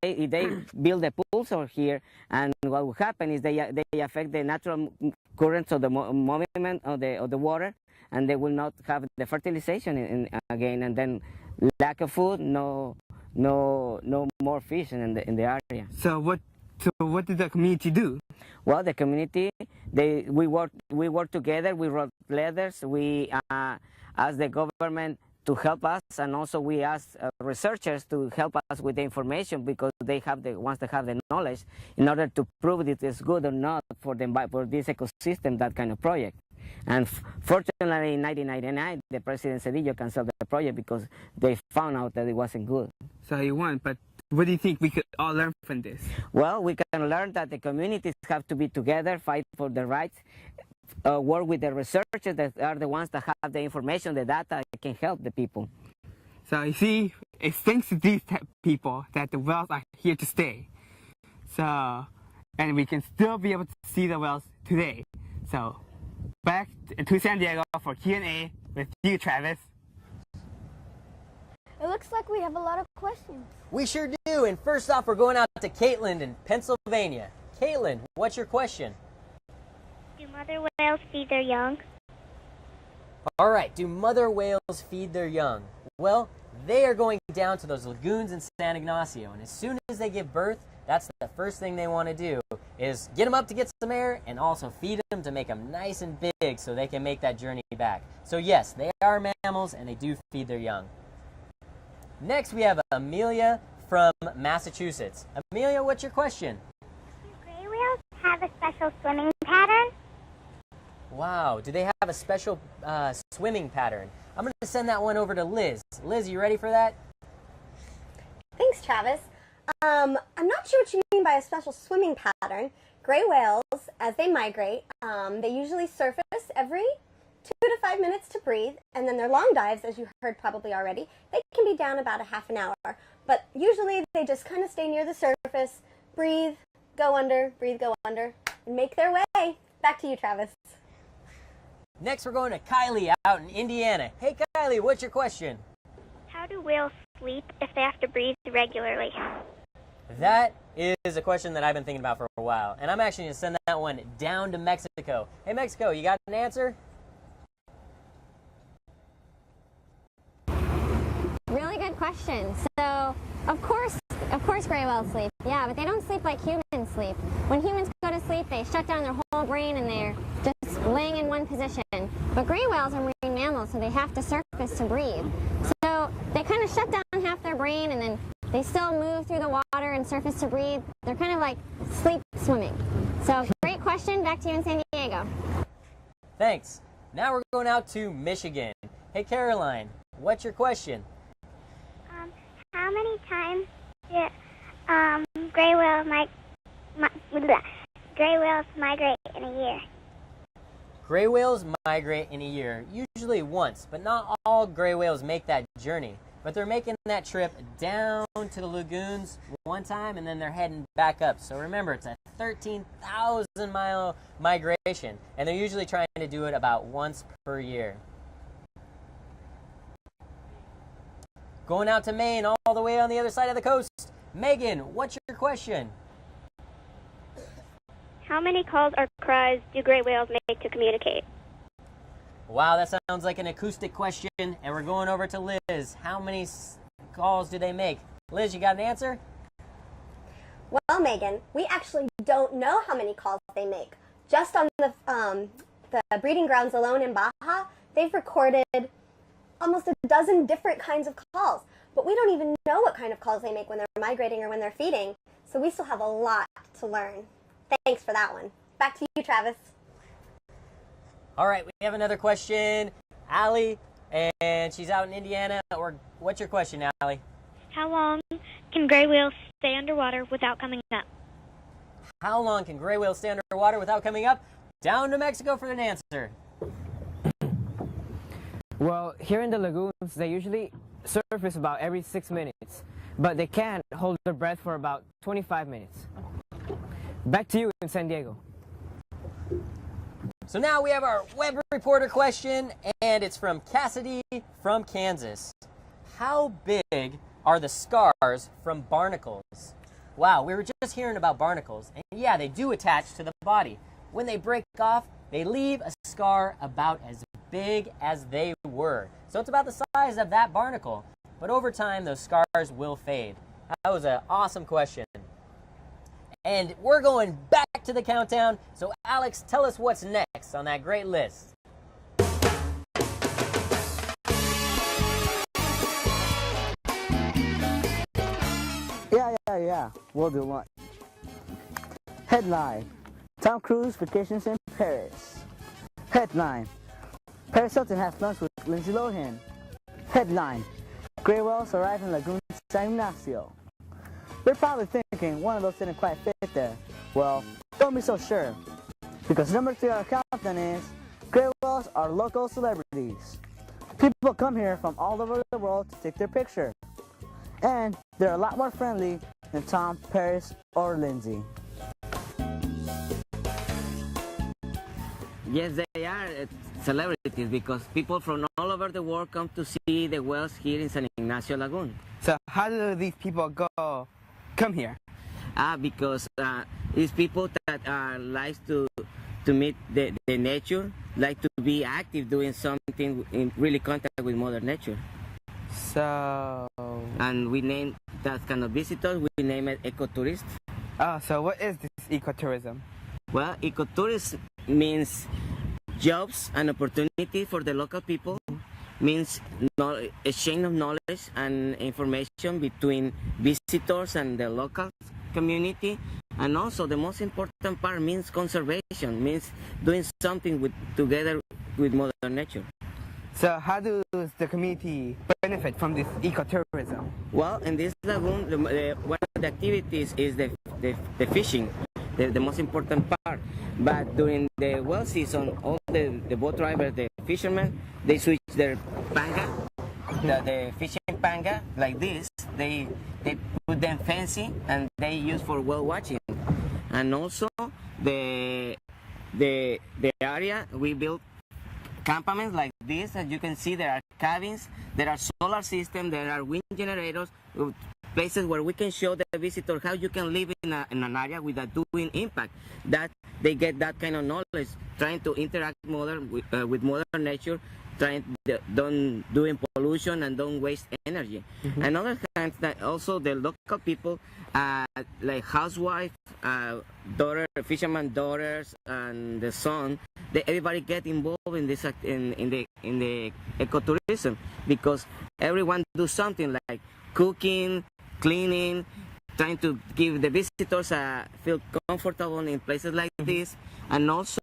build the pools over here, and what will happen is they affect the natural currents of the movement of the water, and they will not have the fertilization again, and then lack of food, no more fish in the area. So what did the community do? Well, the community, we work together. We wrote letters. We asked the government to help us, and also we asked researchers to help us with the information, because once they have the knowledge, in order to prove it is good or not for this ecosystem, that kind of project. And fortunately, in 1999, the President Cedillo canceled the project because they found out that it wasn't good. So he won, but what do you think we could all learn from this? Well, we can learn that the communities have to be together, fight for their rights, work with the researchers that are the ones that have the information, the data that can help the people. So you see, it's thanks to these people that the whales are here to stay. So, and we can still be able to see the whales today. So, back to San Diego for Q&A with you, Travis. It looks like we have a lot of questions. We sure do, and first off, we're going out to Caitlin in Pennsylvania. Caitlin, what's your question? Do mother whales feed their young? All right, do mother whales feed their young? Well, they are going down to those lagoons in San Ignacio, and as soon as they give birth, that's the first thing they want to do, is get them up to get some air and also feed them to make them nice and big so they can make that journey back. So yes, they are mammals and they do feed their young. Next, we have Amelia from Massachusetts. Amelia, what's your question? Do gray whales have a special swimming pattern? Wow, do they have a special swimming pattern? I'm going to send that one over to Liz. Liz, you ready for that? Thanks, Travis. I'm not sure what you mean by a special swimming pattern. Gray whales, as they migrate, they usually surface every 2 to 5 minutes to breathe, and then their long dives, as you heard probably already, they can be down about a half an hour. But usually they just kind of stay near the surface, breathe, go under, and make their way. Back to you, Travis. Next, we're going to Kylie out in Indiana. Hey, Kylie, what's your question? How do whales sleep if they have to breathe regularly? That is a question that I've been thinking about for a while, and I'm actually going to send that one down to Mexico. Hey, Mexico, you got an answer? Really good question. So, of course gray whales sleep. Yeah, but they don't sleep like humans sleep. When humans go to sleep, they shut down their whole brain and they're just laying in one position. But gray whales are marine mammals, so they have to surface to breathe. So they kind of shut down half their brain, and then they still move through the water and surface to breathe. They're kind of like sleep swimming. So great question. Back to you in San Diego. Thanks. Now we're going out to Michigan. Hey, Caroline, what's your question? How many times do gray whales migrate in a year? Gray whales migrate in a year, usually once, but not all gray whales make that journey. But they're making that trip down to the lagoons one time, and then they're heading back up. So remember, it's a 13,000-mile migration, and they're usually trying to do it about once per year. Going out to Maine, all the way on the other side of the coast. Megan, what's your question? How many calls or cries do gray whales make to communicate? Wow, that sounds like an acoustic question, and we're going over to Liz. How many calls do they make? Liz, you got an answer? Well, Megan, we actually don't know how many calls they make. Just on the breeding grounds alone in Baja, they've recorded almost a dozen different kinds of calls. But we don't even know what kind of calls they make when they're migrating or when they're feeding, so we still have a lot to learn. Thanks for that one. Back to you, Travis. All right, we have another question. Allie, and she's out in Indiana. What's your question, Allie? How long can gray whales stay underwater without coming up? How long can gray whales stay underwater without coming up? Down to Mexico for an answer. Well, here in the lagoons, they usually surface about every 6 minutes, but they can hold their breath for about 25 minutes. Back to you in San Diego. So now we have our web reporter question, and it's from Cassidy from Kansas. How big are the scars from barnacles? Wow, we were just hearing about barnacles, and yeah, they do attach to the body. When they break off, they leave a scar about as big as they were. So it's about the size of that barnacle. But over time, those scars will fade. That was an awesome question. And we're going back to the countdown. So Alex, tell us what's next on that great list. Yeah. We'll do lunch. Headline: Tom Cruise vacations in Paris. Headline: Paris Hilton has lunch with Lindsay Lohan. Headline: Gray whales arrive in Laguna San Ignacio. You're probably thinking one of those didn't quite fit there. Well, don't be so sure, because number 3 on our countdown is gray whales are local celebrities. People come here from all over the world to take their picture, and they're a lot more friendly than Tom, Paris, or Lindsay. Yes, they are celebrities because people from all over the world come to see the whales here in San Ignacio Lagoon. So how do these people come here? Because it's people that like to meet the nature, like to be active, doing something in really contact with Mother Nature. So... And we name that kind of visitors, we name it ecotourism. So what is this ecotourism? Well, ecotourism means jobs and opportunity for the local people, means exchange of knowledge and information between visitors and the local community, and also the most important part means conservation, means doing something together with Mother Nature. So how does the community benefit from this ecotourism? Well, in this lagoon, one of the activities is the fishing, the most important part. But during the whale season, all the boat drivers, the fishermen, they switch their panga, the fishing panga, like this. They put them fancy and they use for whale watching. And also the area we built campaments like this. As you can see, there are cabins, there are solar systems, there are wind generators, places where we can show the visitor how you can live in an area without doing impact. That they get that kind of knowledge, trying to interact with Mother Nature, don't doing pollution and don't waste energy. Mm-hmm. Another hand, that also the local people, like housewife, daughter, fisherman daughters, and the son, everybody get involved in this in the ecotourism, because everyone do something like cooking, cleaning, trying to give the visitors feel comfortable in places like this, and also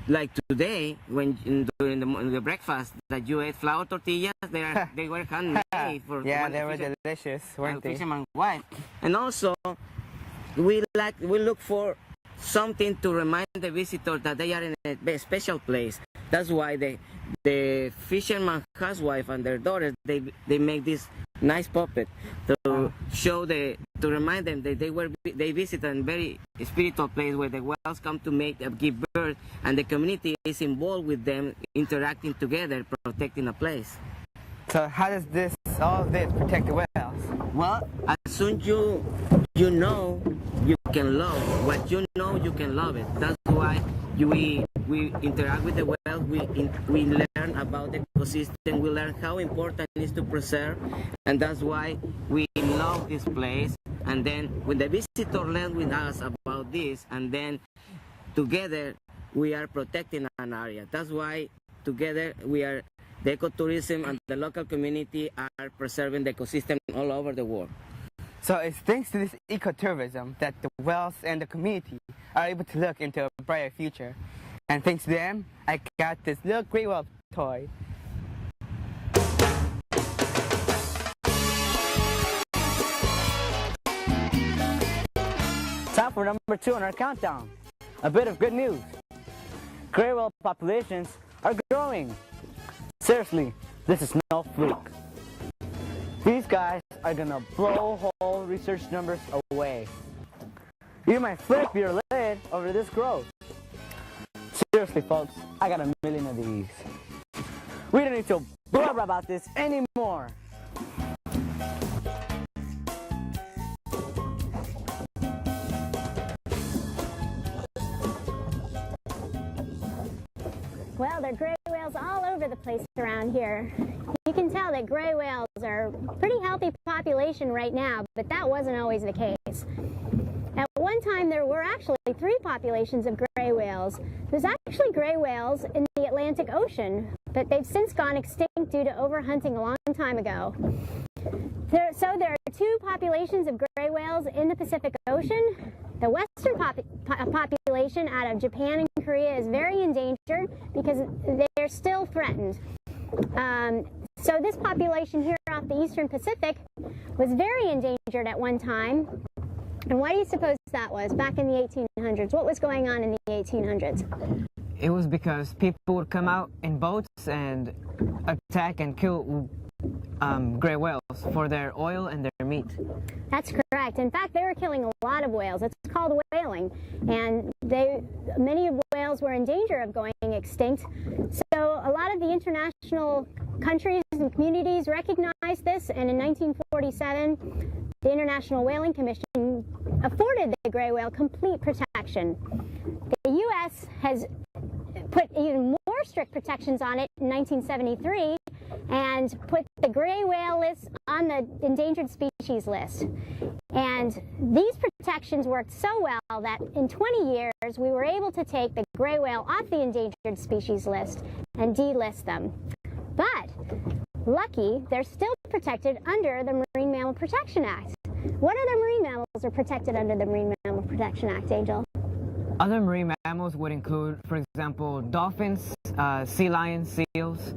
like today, when during the breakfast that you ate flour tortillas, they were handmade for they were delicious, weren't they? Fisherman's wife. And also we look for something to remind the visitors that they are in a special place. That's why the fisherman housewife and their daughters, they make this nice puppet to show to remind them that they visit a very spiritual place where the whales come to give birth, and the community is involved with them, interacting together, protecting a place. So how does all of this protect the whales? Well, as soon you know, you can love. What you know, you can love it. That's why we interact with the whales. We learn about the ecosystem. We learn how important it is to preserve, and that's why we love this place. And then when the visitor learn with us about this, and then together we are protecting an area. That's why together the ecotourism and the local community are preserving the ecosystem all over the world. So it's thanks to this ecotourism that the whales and the community are able to look into a brighter future. And thanks to them, I got this little gray whale toy. Time for number 2 on our countdown. A bit of good news. Gray whale populations are growing. Seriously, this is no fluke. These guys are gonna blow whole research numbers away. You might flip your lid over this growth. Seriously, folks, I got a million of these. We don't need to blub about this anymore. Well, there are gray whales all over the place around here. You can tell that gray whales are a pretty healthy population right now, but that wasn't always the case. At one time, there were actually 3 populations of gray whales. There's actually gray whales in the Atlantic Ocean, but they've since gone extinct due to overhunting a long time ago. So there are 2 populations of gray whales in the Pacific Ocean. The western population out of Japan and Korea is very endangered because they're still threatened. So this population here off the eastern Pacific was very endangered at one time. And why do you suppose that was back in the 1800s? What was going on in the 1800s? It was because people would come out in boats and attack and kill gray whales for their oil and their meat. That's correct. In fact, they were killing a lot of whales. It's called whaling. And many of the whales were in danger of going extinct. So a lot of the international countries and communities recognized this, and in 1947, the International Whaling Commission afforded the gray whale complete protection. The U.S. has put even more strict protections on it in 1973 and put the gray whale list on the endangered species list. And these protections worked so well that in 20 years we were able to take the gray whale off the endangered species list and delist them. But lucky, they're still protected under the Marine Mammal Protection Act. What other marine mammals are protected under the Marine Mammal Protection Act, Angel? Other marine mammals would include, for example, dolphins, sea lions, seals.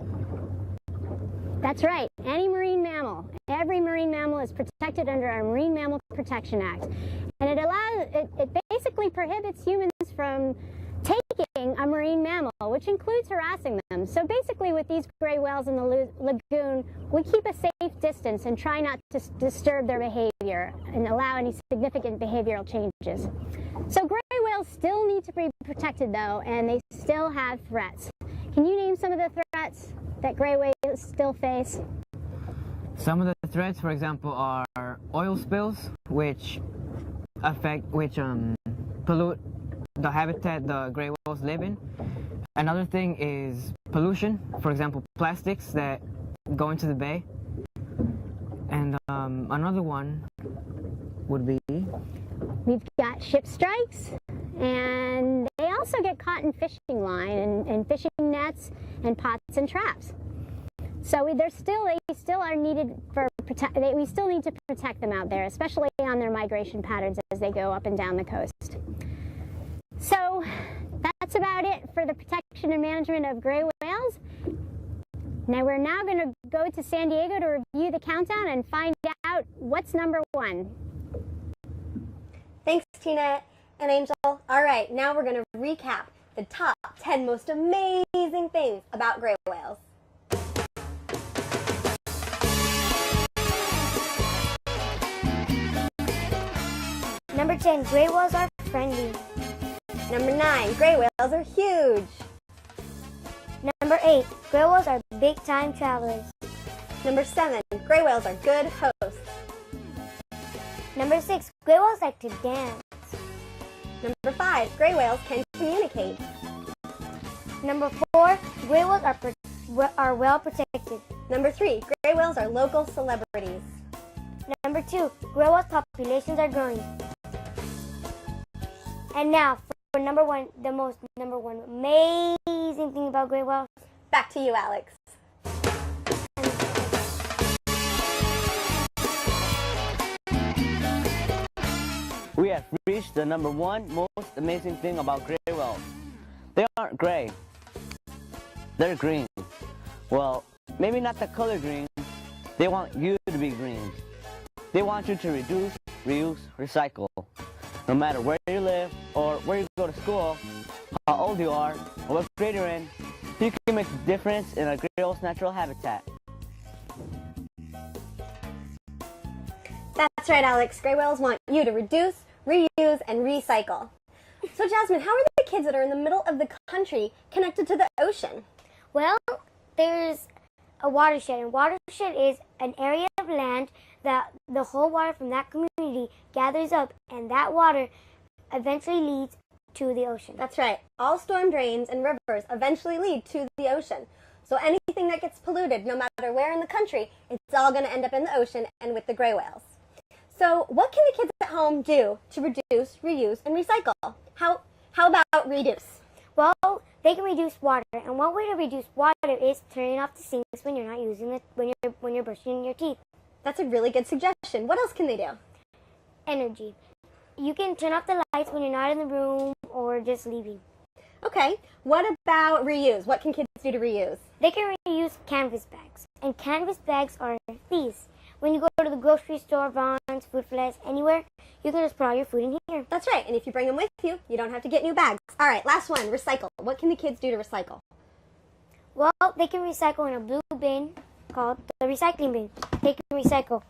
That's right, any marine mammal. Every marine mammal is protected under our Marine Mammal Protection Act. And it basically prohibits humans from taking a marine mammal, which includes harassing them. So basically with these gray whales in the lagoon, we keep a safe distance and try not to disturb their behavior and allow any significant behavioral changes. So gray whales still need to be protected though, and they still have threats. Can you name some of the threats that gray whales still face? Some of the threats, for example, are oil spills, which pollute the habitat the gray whales live in. Another thing is pollution, for example, plastics that go into the bay. And another one would be... We've got ship strikes, and they also get caught in fishing line and fishing nets and pots and traps. So they still are needed for we still need to protect them out there, especially on their migration patterns as they go up and down the coast. So that's about it for the protection and management of gray whales. Now we're going to go to San Diego to review the countdown and find out what's number 1. Thanks, Tina. And Angel, all right, now we're going to recap the top 10 most amazing things about gray whales. Number 10, gray whales are friendly. Number 9, gray whales are huge. Number 8, gray whales are big-time travelers. Number 7, gray whales are good hosts. Number 6, gray whales like to dance. Number 5, gray whales can communicate. Number 4, gray whales are well protected. Number 3, gray whales are local celebrities. Number 2, gray whales populations are growing. And now for number 1, number one amazing thing about gray whales. Back to you, Alex. We have reached the number 1 most amazing thing about gray whales. They aren't gray. They're green. Well, maybe not the color green. They want you to be green. They want you to reduce, reuse, recycle. No matter where you live or where you go to school, how old you are, or what grade you're in, you can make a difference in a gray whale's natural habitat. That's right, Alex. Gray whales want you to reduce, reuse, and recycle. So, Jasmine, how are the kids that are in the middle of the country connected to the ocean? Well, there's a watershed, and watershed is an area of land that the whole water from that community gathers up, and that water eventually leads to the ocean. That's right. All storm drains and rivers eventually lead to the ocean. So anything that gets polluted, no matter where in the country, it's all going to end up in the ocean and with the gray whales. So what can the kids at home do to reduce, reuse, and recycle? How about reduce? Well, they can reduce water, and one way to reduce water is turning off the sinks when you're not using it, when you're brushing your teeth. That's a really good suggestion. What else can they do? Energy. You can turn off the lights when you're not in the room or just leaving. Okay. What about reuse? What can kids do to reuse? They can reuse canvas bags. And canvas bags are these. When you go to the grocery store, Vons, Food Flex, anywhere, you can just put all your food in here. That's right. And if you bring them with you, you don't have to get new bags. All right, last one, recycle. What can the kids do to recycle? Well, they can recycle in a blue bin called the recycling bin. They can recycle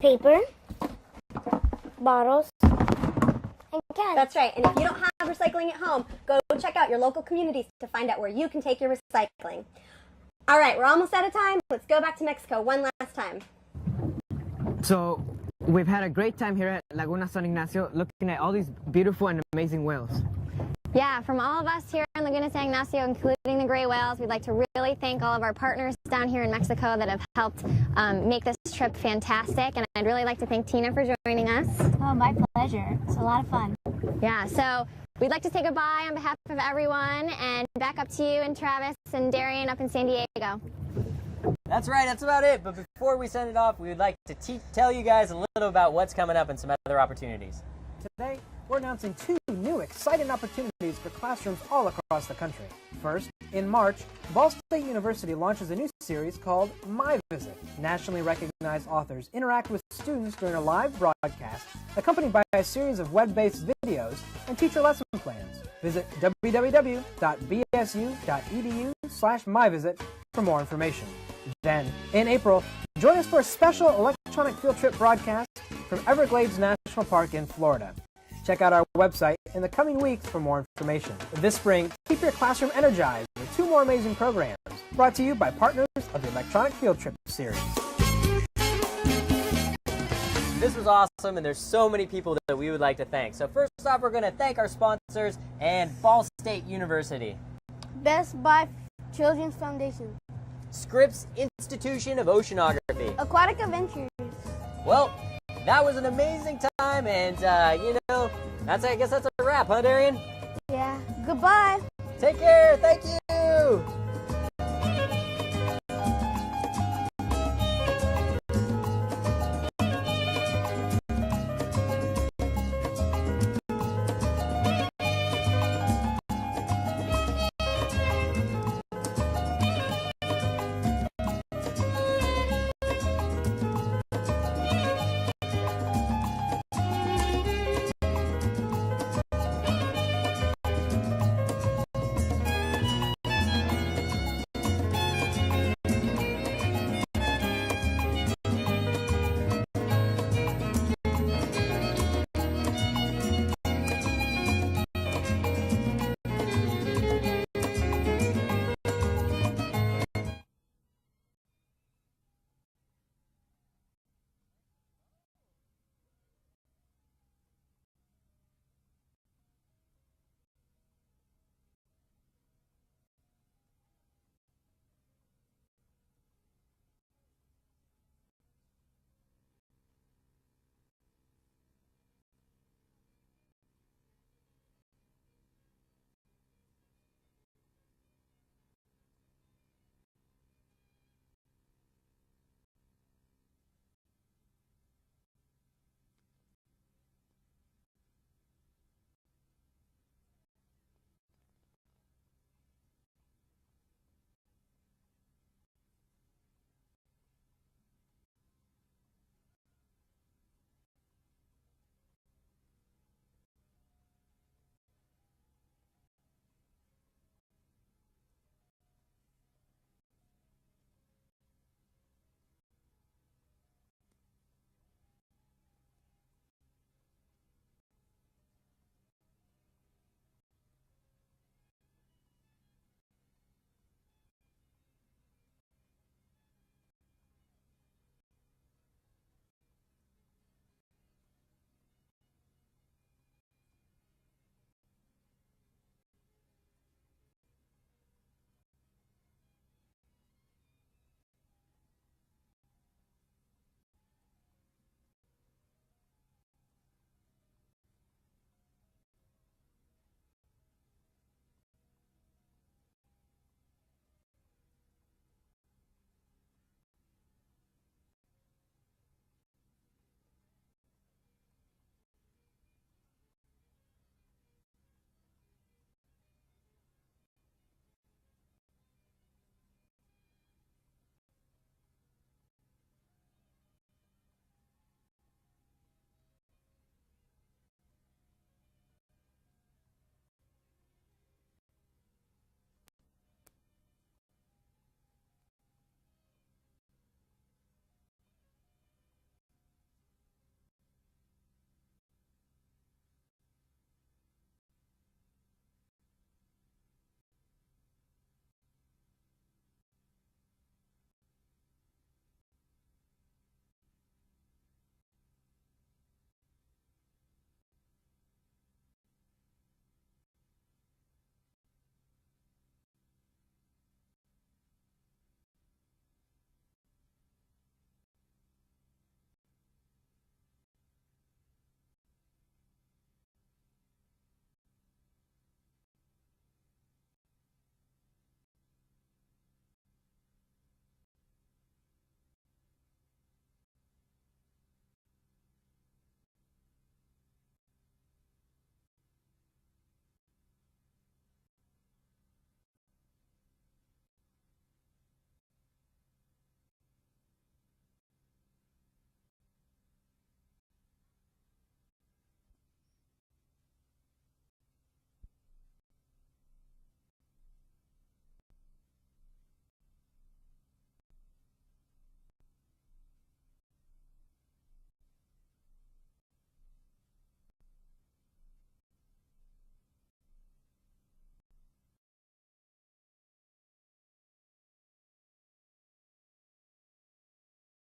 paper, bottles, and cans. That's right. And if you don't have recycling at home, go check out your local communities to find out where you can take your recycling. All right, we're almost out of time. Let's go back to Mexico one last time. So we've had a great time here at Laguna San Ignacio looking at all these beautiful and amazing whales. Yeah, from all of us here in Laguna San Ignacio, including the gray whales, we'd like to really thank all of our partners down here in Mexico that have helped make this trip fantastic. And I'd really like to thank Tina for joining us. Oh, my pleasure. It's a lot of fun. Yeah, so we'd like to say goodbye on behalf of everyone and back up to you and Travis and Darian up in San Diego. That's right, that's about it. But before we send it off, we would like to tell you guys a little about what's coming up and some other opportunities. Today, we're announcing 2 new exciting opportunities for classrooms all across the country. First, in March, Ball State University launches a new series called My Visit. Nationally recognized authors interact with students during a live broadcast, accompanied by a series of web-based videos and teacher lesson plans. Visit www.bsu.edu/myvisit for more information. Then, in April, join us for a special electronic field trip broadcast from Everglades National Park in Florida. Check out our website in the coming weeks for more information. This spring, keep your classroom energized with 2 more amazing programs brought to you by partners of the Electronic Field Trip series. This was awesome, and there's so many people that we would like to thank. So first off, we're going to thank our sponsors and Ball State University, Best Buy Children's Foundation, Scripps Institution of Oceanography, Aquatic Adventures. Well, that was an amazing time, and I guess that's a wrap, huh, Darian? Yeah. Goodbye. Take care. Thank you.